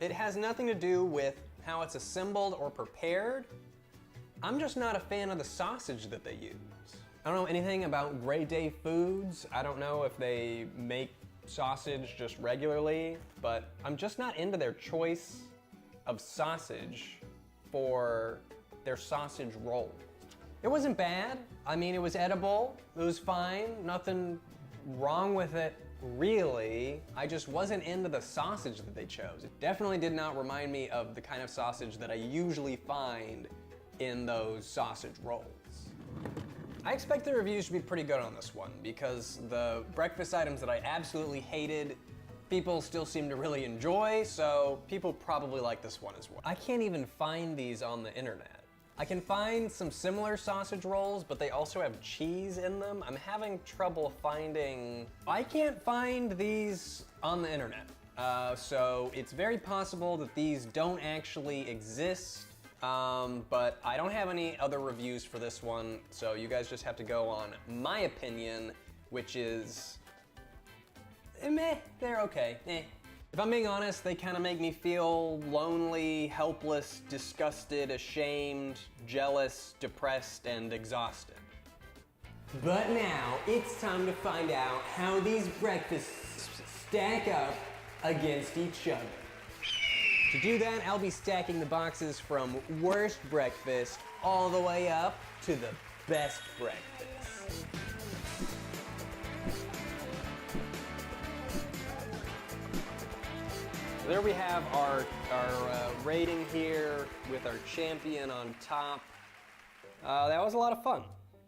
It has nothing to do with how it's assembled or prepared. I'm just not a fan of the sausage that they use. I don't know anything about Grey Day Foods. I don't know if they make sausage just regularly, but I'm just not into their choice of sausage for their sausage roll. It wasn't bad. I mean, it was edible. It was fine. Nothing wrong with it, really. I just wasn't into the sausage that they chose. It definitely did not remind me of the kind of sausage that I usually find in those sausage rolls. I expect the reviews to be pretty good on this one because the breakfast items that I absolutely hated, people still seem to really enjoy, so people probably like this one as well. I can't even find these on the internet. I can find some similar sausage rolls, but they also have cheese in them. I'm having trouble finding... I can't find these on the internet. So it's very possible that these don't actually exist, but I don't have any other reviews for this one, so you guys just have to go on my opinion, which is... meh, they're okay, eh. If I'm being honest, they kind of make me feel lonely, helpless, disgusted, ashamed, jealous, depressed, and exhausted. But now, it's time to find out how these breakfasts stack up against each other. To do that, I'll be stacking the boxes from worst breakfast all the way up to the best breakfast. So there we have our rating here with our champion on top. That was a lot of fun.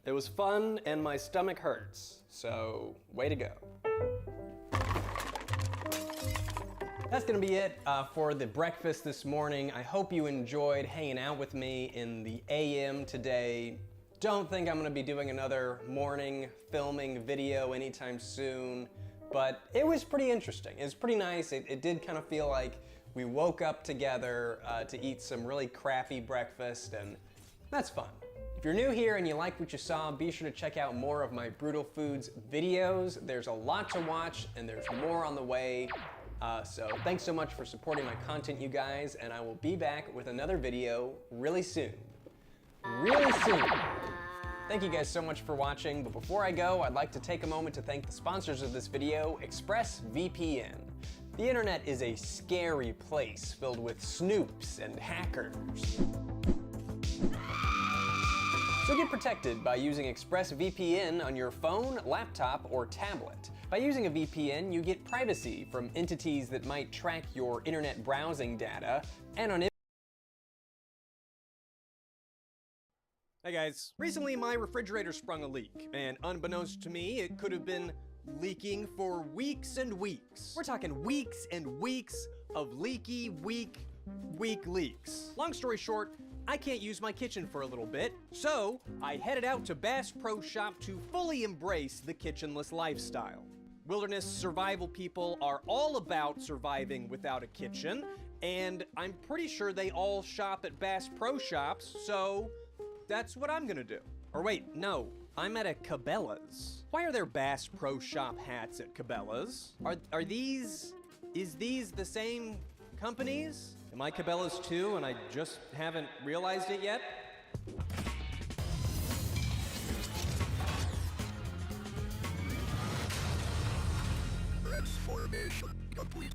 It was fun and my stomach hurts, so way to go. That's gonna be it for the breakfast this morning. I hope you enjoyed hanging out with me in the AM today. Don't think I'm gonna be doing another morning filming video anytime soon, but it was pretty interesting. It was pretty nice. It did kind of feel like we woke up together to eat some really crappy breakfast, and that's fun. If you're new here and you like what you saw, be sure to check out more of my Brutal Foods videos. There's a lot to watch and there's more on the way. So thanks so much for supporting my content, you guys, and I will be back with another video really soon. Really soon. Thank you guys so much for watching, but before I go, I'd like to take a moment to thank the sponsors of this video, ExpressVPN. The internet is a scary place filled with snoops and hackers. So get protected by using ExpressVPN on your phone, laptop, or tablet. By using a VPN, you get privacy from entities that might track your internet browsing data and on. Hey guys, recently my refrigerator sprung a leak, and unbeknownst to me, it could have been leaking for weeks and weeks. We're talking weeks and weeks of leaky, weak leaks. Long story short, I can't use my kitchen for a little bit, so I headed out to Bass Pro Shop to fully embrace the kitchenless lifestyle. Wilderness survival people are all about surviving without a kitchen, and I'm pretty sure they all shop at Bass Pro Shops, so that's what I'm gonna do. Or wait, no, I'm at a Cabela's. Why are there Bass Pro Shop hats at Cabela's? Is these the same companies? Am I Cabela's too and I just haven't realized it yet? Transformation complete.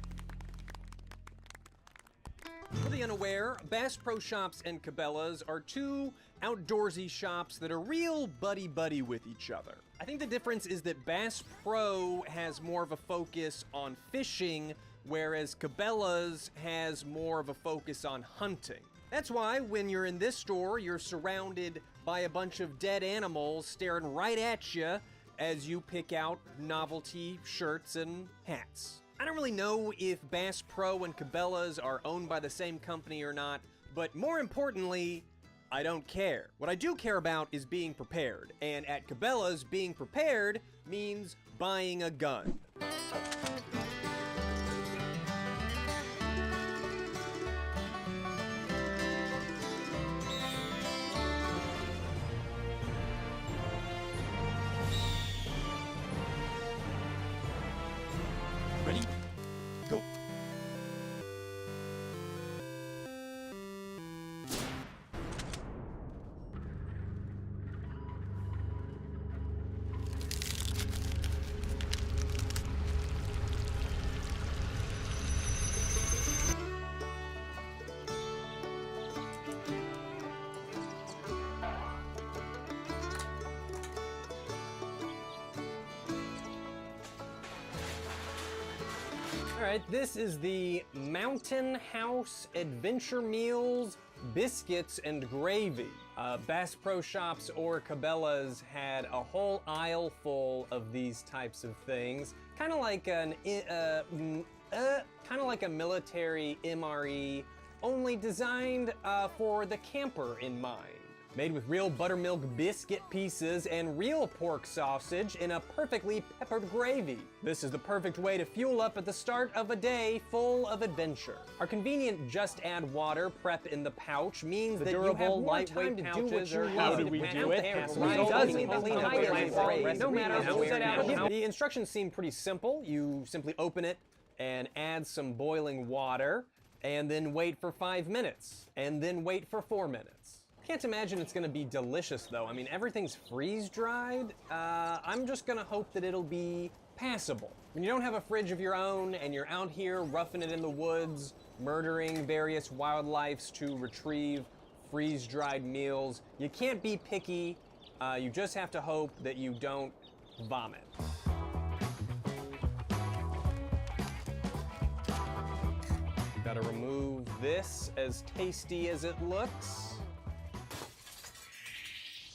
For the unaware, Bass Pro Shops and Cabela's are two outdoorsy shops that are real buddy-buddy with each other. I think the difference is that Bass Pro has more of a focus on fishing, whereas Cabela's has more of a focus on hunting. That's why when you're in this store, you're surrounded by a bunch of dead animals staring right at you as you pick out novelty shirts and hats. I don't really know if Bass Pro and Cabela's are owned by the same company or not, but more importantly, I don't care. What I do care about is being prepared, and at Cabela's, being prepared means buying a gun. Ready? Go. All right, this is the Mountain House Adventure Meals, Biscuits, and Gravy. Bass Pro Shops or Cabela's had a whole aisle full of these types of things, kind of like a military MRE, only designed for the camper in mind. Made with real buttermilk biscuit pieces and real pork sausage in a perfectly peppered gravy. This is the perfect way to fuel up at the start of a day full of adventure. Our convenient just add water prep in the pouch means that you have more time to do what you How love. do we do it? No matter how set out. The instructions seem pretty simple. You simply open it and add some boiling water, and then wait for 5 minutes, and then wait for 4 minutes. Can't imagine it's gonna be delicious though. I mean, everything's freeze-dried. I'm just gonna hope that it'll be passable. When you don't have a fridge of your own and you're out here roughing it in the woods, murdering various wildlifes to retrieve freeze-dried meals, you can't be picky. You just have to hope that you don't vomit. Gotta remove this, as tasty as it looks.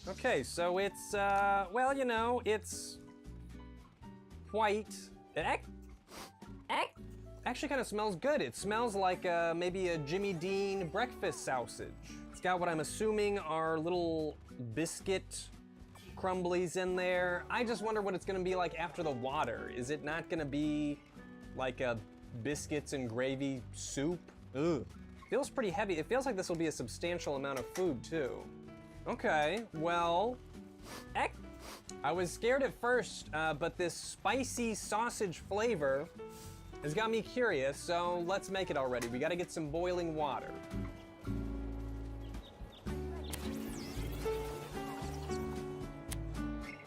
Okay, so it's, well, you know, it's white. It actually kind of smells good. It smells like maybe a Jimmy Dean breakfast sausage. It's got what I'm assuming are little biscuit crumblies in there. I just wonder what it's gonna be like after the water. Is it not gonna be like a biscuits and gravy soup? Ugh. Feels pretty heavy. It feels like this will be a substantial amount of food too. Okay, well, I was scared at first, but this spicy sausage flavor has got me curious, so let's make it already. We gotta get some boiling water.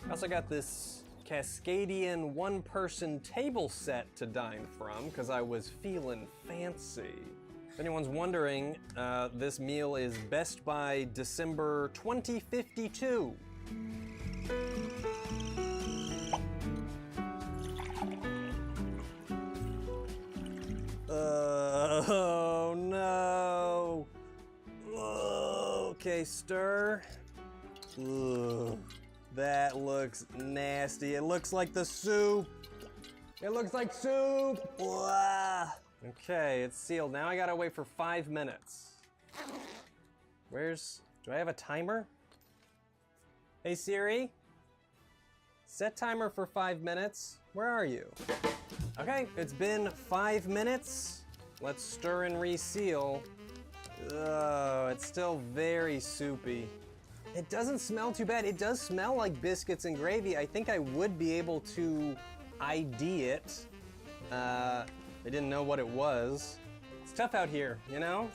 I also got this Cascadian one-person table set to dine from, because I was feeling fancy. If anyone's wondering, this meal is best by December 2052. Oh no. Okay, stir. Ugh, that looks nasty. It looks like the soup. It looks like soup. Blah. Okay, it's sealed. Now I gotta wait for 5 minutes. Do I have a timer? Hey Siri, set timer for 5 minutes. Where are you? Okay, it's been 5 minutes. Let's stir and reseal. Oh, it's still very soupy. It doesn't smell too bad. It does smell like biscuits and gravy. I think I would be able to ID it. I didn't know what it was. It's tough out here, you know?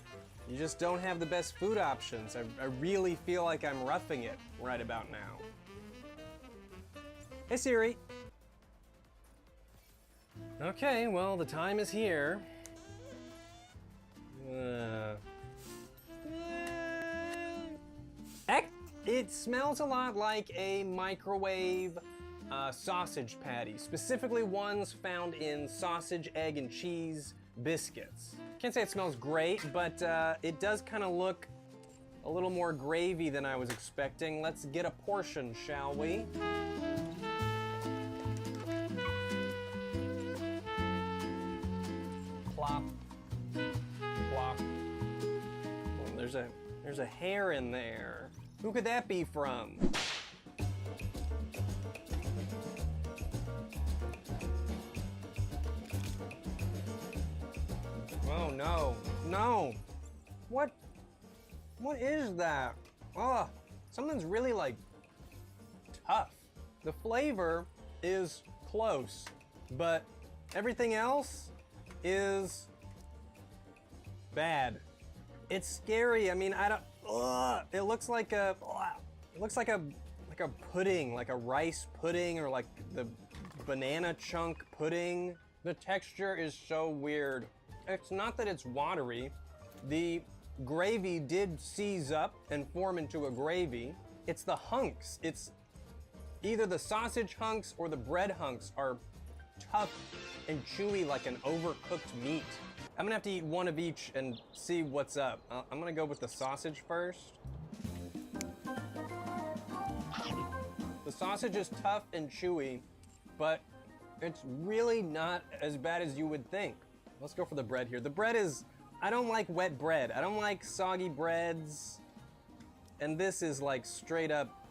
You just don't have the best food options. I really feel like I'm roughing it right about now. Hey Siri. Okay, well, the time is here. It smells a lot like a microwave sausage patty, specifically ones found in sausage, egg, and cheese biscuits. Can't say it smells great, but it does kind of look a little more gravy than I was expecting. Let's get a portion, shall we? Plop, plop. Oh, there's a hair in there. Who could that be from? Oh no, no. What is that? Oh, something's really like tough. The flavor is close, but everything else is bad. It's scary. I mean, I don't. It looks like a. It looks like a pudding, like a rice pudding, or like the banana chunk pudding. The texture is so weird. It's not that it's watery. The gravy did seize up and form into a gravy. It's the hunks. It's either the sausage hunks or the bread hunks are tough and chewy like an overcooked meat. I'm gonna have to eat one of each and see what's up. I'm gonna go with the sausage first. The sausage is tough and chewy, but it's really not as bad as you would think. Let's go for the bread here. The bread is, I don't like wet bread. I don't like soggy breads. And this is like straight up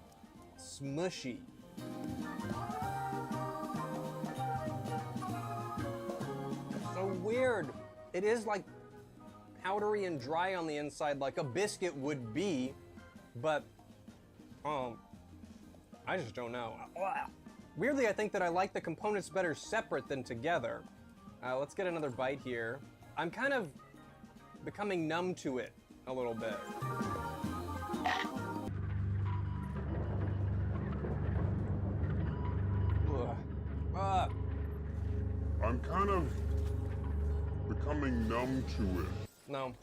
smushy. So weird. It is like powdery and dry on the inside like a biscuit would be, but I just don't know. Weirdly, I think that I like the components better separate than together. Let's get another bite here. I'm kind of becoming numb to it a little bit. I'm kind of becoming numb to it. No.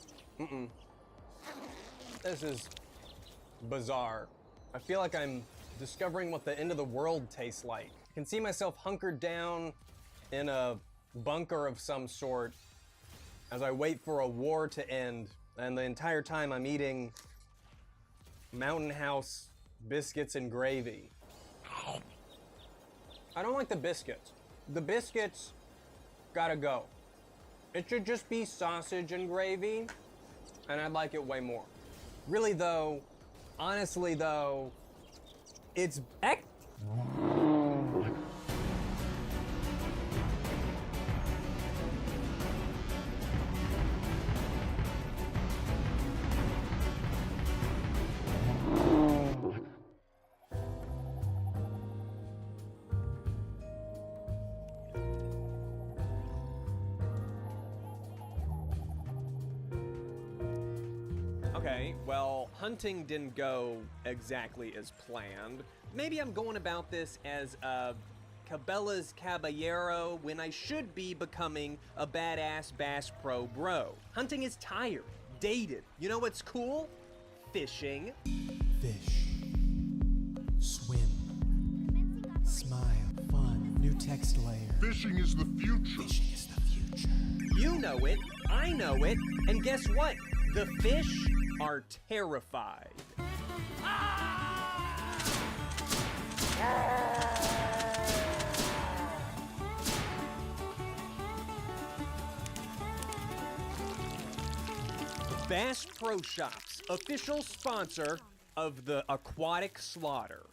This is bizarre. I feel like I'm discovering what the end of the world tastes like. I can see myself hunkered down in a bunker of some sort, as I wait for a war to end, and the entire time I'm eating Mountain House biscuits and gravy. I don't like the biscuits. The biscuits gotta go. It should just be sausage and gravy, and I'd like it way more. Really though, honestly though, it's Okay, well, hunting didn't go exactly as planned. Maybe I'm going about this as a Cabela's Caballero when I should be becoming a badass Bass Pro bro. Hunting is tired, dated. You know what's cool? Fishing. Fish. Swim. Smile. Fun. New text layer. Fishing is the future. Fishing is the future. You know it, I know it, and guess what? The fish are terrified. Bass Pro Shops, official sponsor of the aquatic slaughter.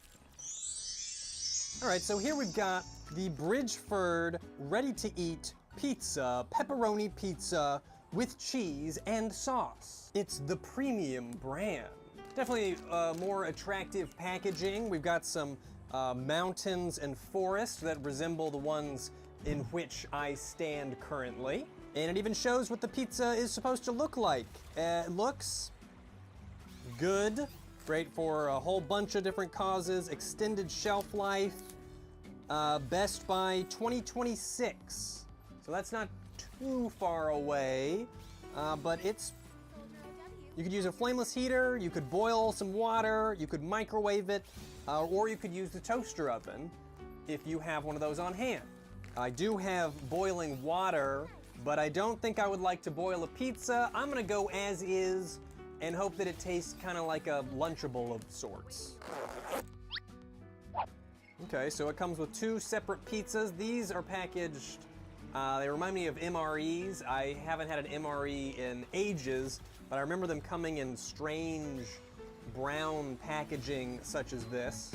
All right, so here we've got the Bridgeford ready-to-eat pizza, pepperoni pizza with cheese and sauce. It's the premium brand. Definitely more attractive packaging. We've got some mountains and forests that resemble the ones in which I stand currently. And it even shows what the pizza is supposed to look like. It looks good. Great for a whole bunch of different causes. Extended shelf life. Best by 2026. So that's not too far away, but you could use a flameless heater, you could boil some water, you could microwave it, or you could use the toaster oven if you have one of those on hand. I do have boiling water, but I don't think I would like to boil a pizza. I'm gonna go as is and hope that it tastes kind of like a Lunchable of sorts. Okay, so it comes with 2 separate pizzas. These are packaged, they remind me of MREs. I haven't had an MRE in ages, but I remember them coming in strange brown packaging such as this.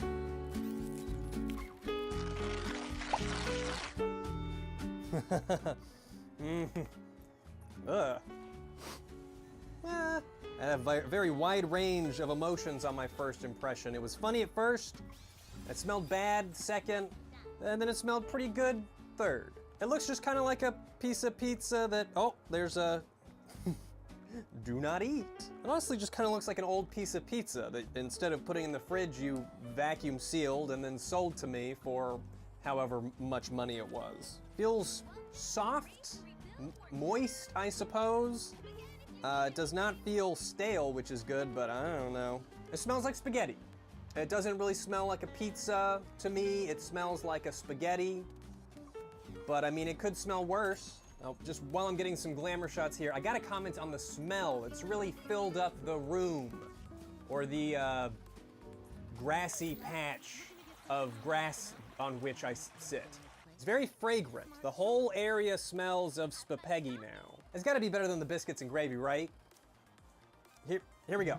Ugh. I had a very wide range of emotions on my first impression. It was funny at first, it smelled bad second, and then it smelled pretty good third. It looks just kind of like a piece of pizza that, oh, there's a do not eat. It honestly just kind of looks like an old piece of pizza that instead of putting in the fridge, you vacuum sealed and then sold to me for however much money it was. Feels soft, moist, I suppose. It does not feel stale, which is good, but I don't know. It smells like spaghetti. It doesn't really smell like a pizza to me. It smells like a spaghetti, but I mean, it could smell worse. Just while I'm getting some glamour shots here, I gotta comment on the smell. It's really filled up the room, or the grassy patch of grass on which I sit. It's very fragrant. The whole area smells of spaghetti now. It's gotta be better than the biscuits and gravy, right? Here we go.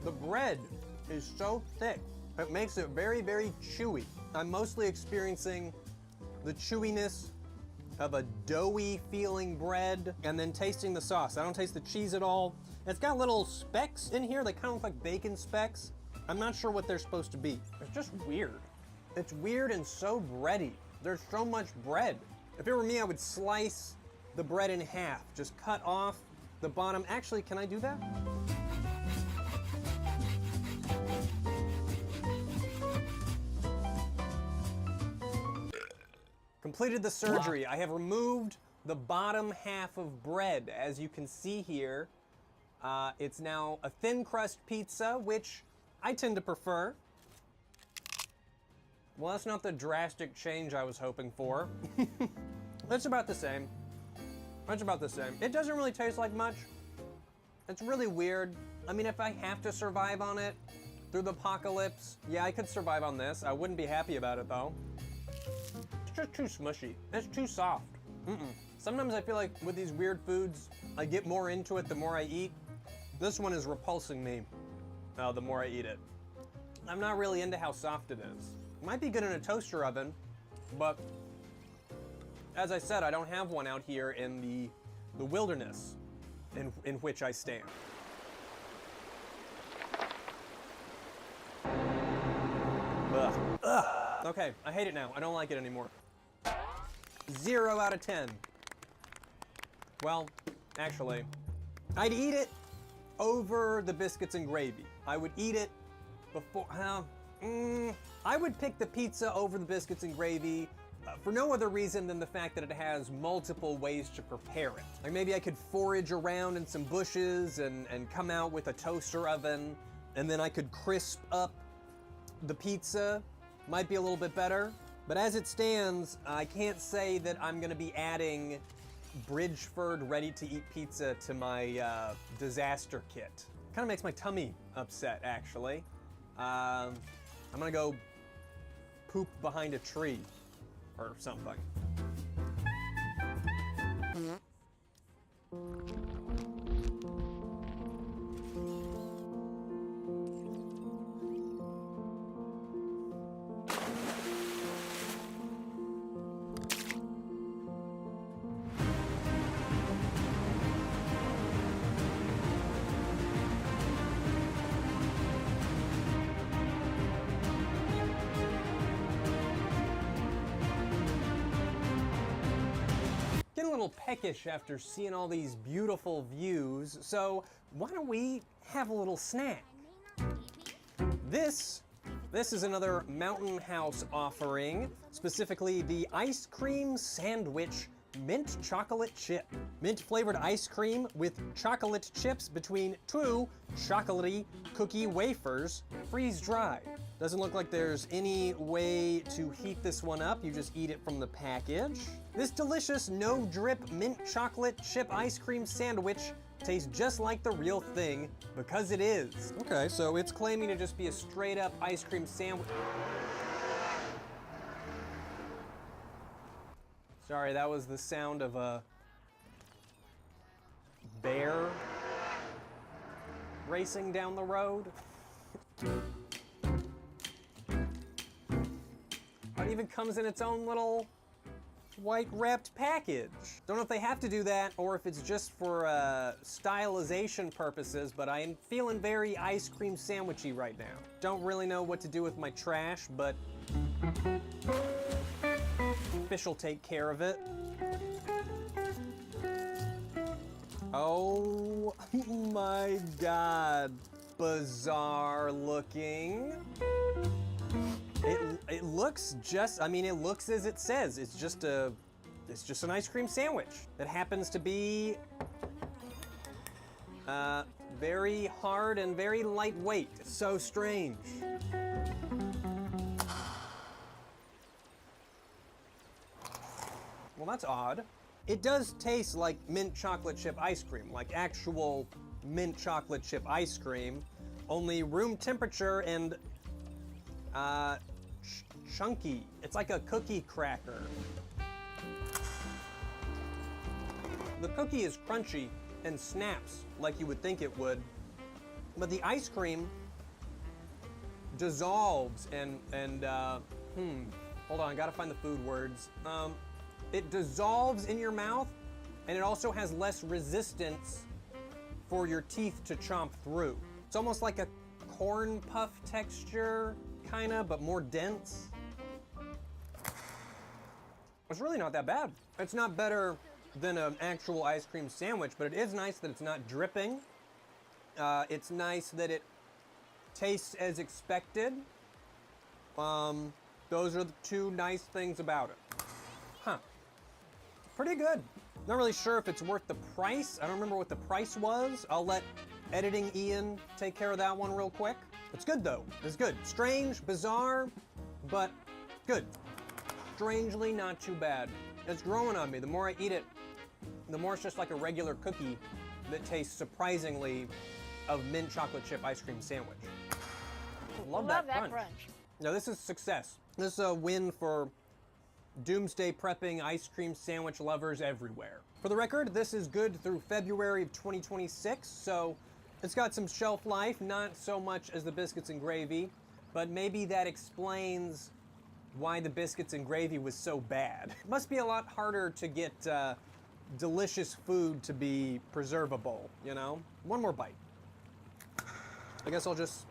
The bread is so thick. It makes it very, very chewy. I'm mostly experiencing the chewiness of a doughy feeling bread and then tasting the sauce. I don't taste the cheese at all. It's got little specks in here. They kind of look like bacon specks. I'm not sure what they're supposed to be. It's just weird. It's weird and so bready. There's so much bread. If it were me, I would slice the bread in half. Just cut off the bottom. Actually, can I do that? Completed the surgery. I have removed the bottom half of bread. As you can see here, it's now a thin crust pizza, which I tend to prefer. Well, that's not the drastic change I was hoping for. It's about the same. It's about the same. It doesn't really taste like much. It's really weird. I mean, if I have to survive on it through the apocalypse, yeah, I could survive on this. I wouldn't be happy about it, though. It's just too smushy. It's too soft. Sometimes I feel like with these weird foods, I get more into it the more I eat. This one is repulsing me the more I eat it. I'm not really into how soft it is. It might be good in a toaster oven, but as I said, I don't have one out here in the wilderness in which I stand. Ugh. Ugh. Okay, I hate it now. I don't like it anymore. 0 out of 10. Well, actually, I'd eat it over the biscuits and gravy. I would eat it before, I would pick the pizza over the biscuits and gravy for no other reason than the fact that it has multiple ways to prepare it. Like maybe I could forage around in some bushes and come out with a toaster oven, and then I could crisp up the pizza. Might be a little bit better. But as it stands, I can't say that I'm gonna be adding Bridgeford ready-to-eat pizza to my disaster kit. Kind of makes my tummy upset, actually. I'm gonna go poop behind a tree or something. Getting a little peckish after seeing all these beautiful views, so why don't we have a little snack? This is another Mountain House offering, specifically the ice cream sandwich mint chocolate chip. Mint flavored ice cream with chocolate chips between 2 chocolatey cookie wafers, freeze dried. Doesn't look like there's any way to heat this one up. You just eat it from the package. This delicious no drip mint chocolate chip ice cream sandwich tastes just like the real thing because it is. Okay, so it's claiming to just be a straight up ice cream sandwich. Sorry, that was the sound of a bear racing down the road. It even comes in its own little white wrapped package. Don't know if they have to do that or if it's just for stylization purposes, but I am feeling very ice cream sandwichy right now. Don't really know what to do with my trash, but fish will take care of it. Oh my God, bizarre looking. It looks just, I mean, it looks as it says. It's just an ice cream sandwich that happens to be very hard and very lightweight. So strange. Well, that's odd. It does taste like mint chocolate chip ice cream, like actual mint chocolate chip ice cream, only room temperature and chunky. It's like a cookie cracker. The cookie is crunchy and snaps like you would think it would, but the ice cream dissolves and hold on, I gotta find the food words. It dissolves in your mouth, and it also has less resistance for your teeth to chomp through. It's almost like a corn puff texture, kinda, but more dense. It's really not that bad. It's not better than an actual ice cream sandwich, but it is nice that it's not dripping. It's nice that it tastes as expected. Those are the 2 nice things about it. Huh. Pretty good. Not really sure if it's worth the price. I don't remember what the price was. I'll let editing Ian take care of that one real quick. It's good though. It's good. Strange, bizarre, but good. Strangely not too bad. It's growing on me. The more I eat it, the more it's just like a regular cookie that tastes surprisingly of mint chocolate chip ice cream sandwich. Love that crunch. Now this is success. This is a win for doomsday prepping ice cream sandwich lovers everywhere. For the record, this is good through February of 2026, so it's got some shelf life, not so much as the biscuits and gravy, but maybe that explains why the biscuits and gravy was so bad. It must be a lot harder to get delicious food to be preservable, you know? One more bite. I guess I'll just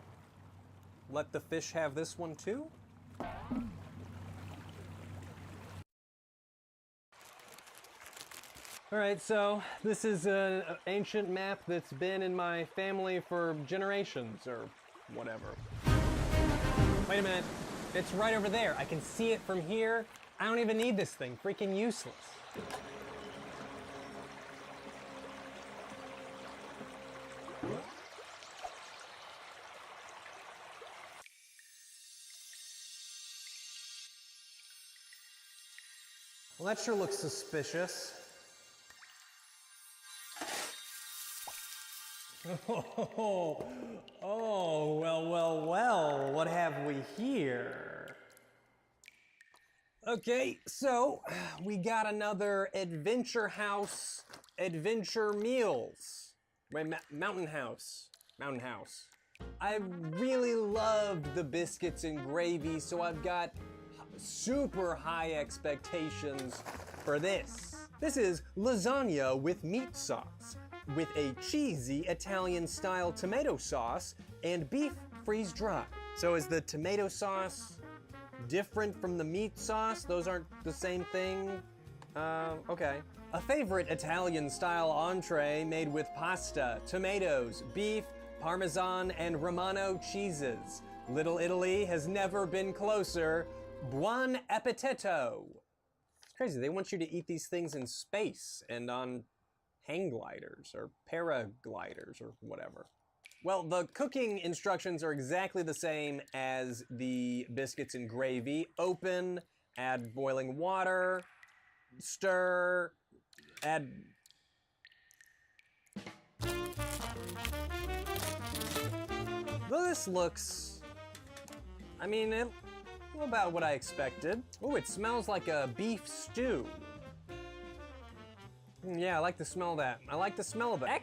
let the fish have this one too. All right, so this is an ancient map that's been in my family for generations or whatever. Wait a minute, it's right over there. I can see it from here. I don't even need this thing, freaking useless. Well, that sure looks suspicious. Oh, well, what have we here? Okay, so we got another Adventure House Adventure Meals. Wait, Mountain House. I really loved the biscuits and gravy, so I've got super high expectations for this. This is lasagna with meat sauce, with a cheesy Italian-style tomato sauce and beef freeze-dried. So is the tomato sauce different from the meat sauce? Those aren't the same thing? Okay. A favorite Italian-style entree made with pasta, tomatoes, beef, Parmesan, and Romano cheeses. Little Italy has never been closer. Buon appetito! It's crazy, they want you to eat these things in space and on hang gliders or paragliders or whatever. Well, the cooking instructions are exactly the same as the biscuits and gravy. Open, add boiling water, stir, add... Well, this looks... I mean, it... about what I expected. Oh, it smells like a beef stew. Yeah, I like the smell of that. I like the smell of it.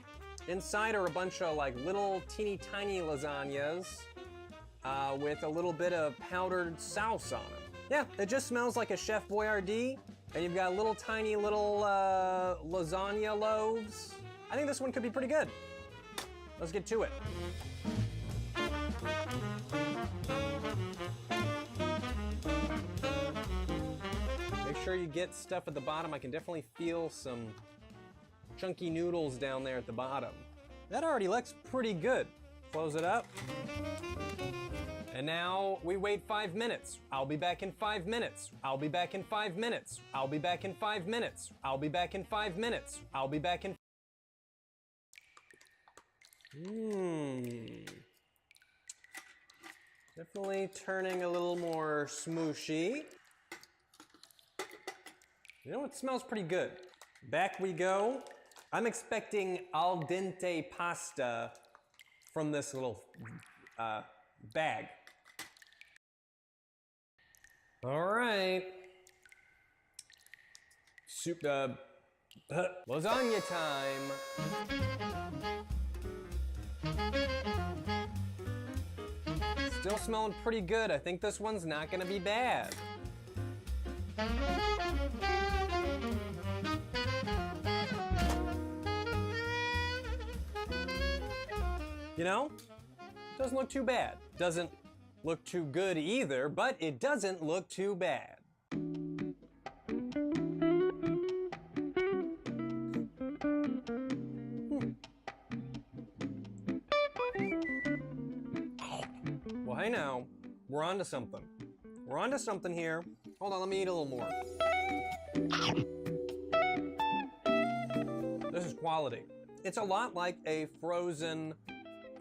Inside are a bunch of like little teeny tiny lasagnas with a little bit of powdered sauce on them. Yeah, it just smells like a Chef Boyardee, and you've got little tiny little lasagna loaves. I think this one could be pretty good. Let's get to it. Make sure you get stuff at the bottom. I can definitely feel some chunky noodles down there at the bottom. That already looks pretty good. Close it up. And now we wait 5 minutes. I'll be back in 5 minutes. I'll be back in 5 minutes. I'll be back in 5 minutes. I'll be back in 5 minutes. I'll be back in... Definitely turning a little more smooshy. You know, it smells pretty good. Back we go. I'm expecting al dente pasta from this little bag. All right. Lasagna time. Still smelling pretty good. I think this one's not gonna be bad. You know, doesn't look too bad. Doesn't look too good either, but it doesn't look too bad. Well, hey now, we're onto something. We're onto something here. Hold on, let me eat a little more. This is quality. It's a lot like a frozen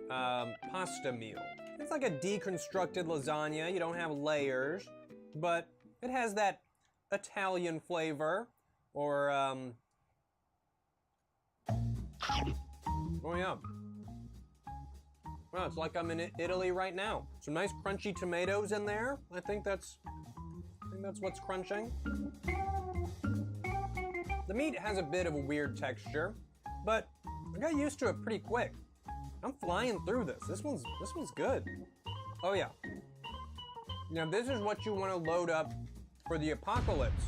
pasta meal. It's like a deconstructed lasagna. You don't have layers, but It has that Italian flavor, or, oh yeah. Well, it's like I'm in Italy right now. Some nice crunchy tomatoes in there. I think that's what's crunching. The meat has a bit of a weird texture, but I got used to it pretty quick. I'm flying through this. This one's good. Oh yeah. Now this is what you want to load up for the apocalypse,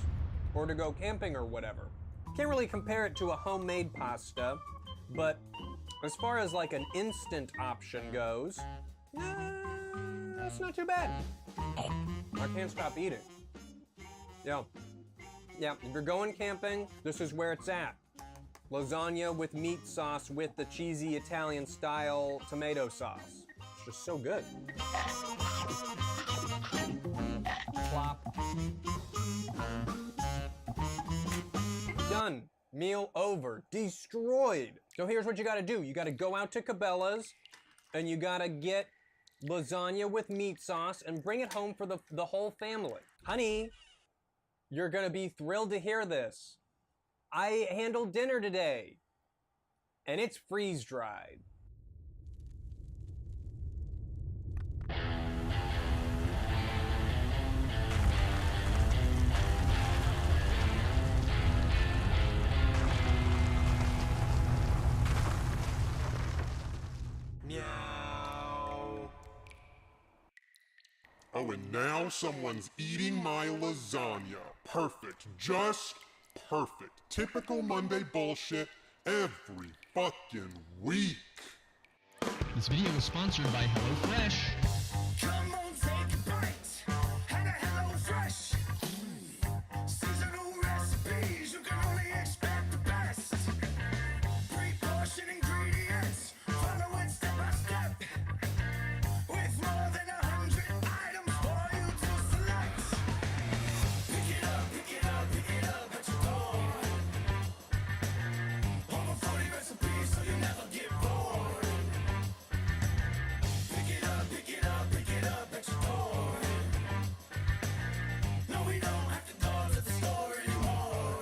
or to go camping or whatever. Can't really compare it to a homemade pasta, but as far as like an instant option goes, it's not too bad. I can't stop eating. Yeah, if you're going camping, this is where it's at. Lasagna with meat sauce with the cheesy Italian style tomato sauce. It's just so good. Plop. Done. Meal over. Destroyed. So here's what you gotta do. You gotta go out to Cabela's and you gotta get lasagna with meat sauce and bring it home for the whole family. Honey, you're gonna be thrilled to hear this. I handled dinner today and it's freeze-dried. Meow. Oh, and now someone's eating my lasagna. Perfect. Just perfect. Typical Monday bullshit every fucking week. This video is sponsored by HelloFresh. Come on, take a bite. Had a HelloFresh. Seasonal recipes, you can only expect the best. Pre-portioned ingredients, follow it step by step. With more than 100 items for you to select. Pick it up, pick it up, pick it up at your door. Over 40 recipes so you never get bored. Pick it up, pick it up, pick it up at your door. No, we don't have to go to the store anymore.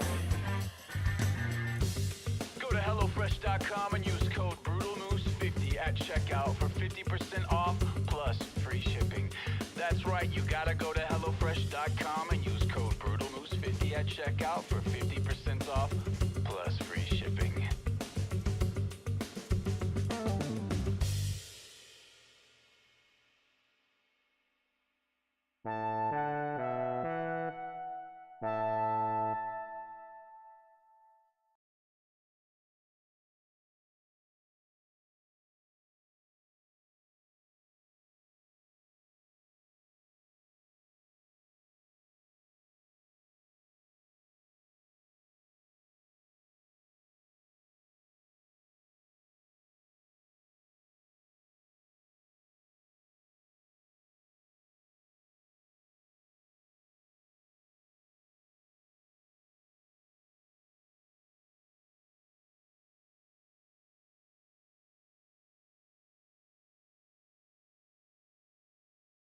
Go to HelloFresh.com and use code BrutalNews50 at checkout for 50% off plus free shipping. That's right, you gotta go to HelloFresh.com and use code BrutalNews50 at checkout for 50% off plus free shipping.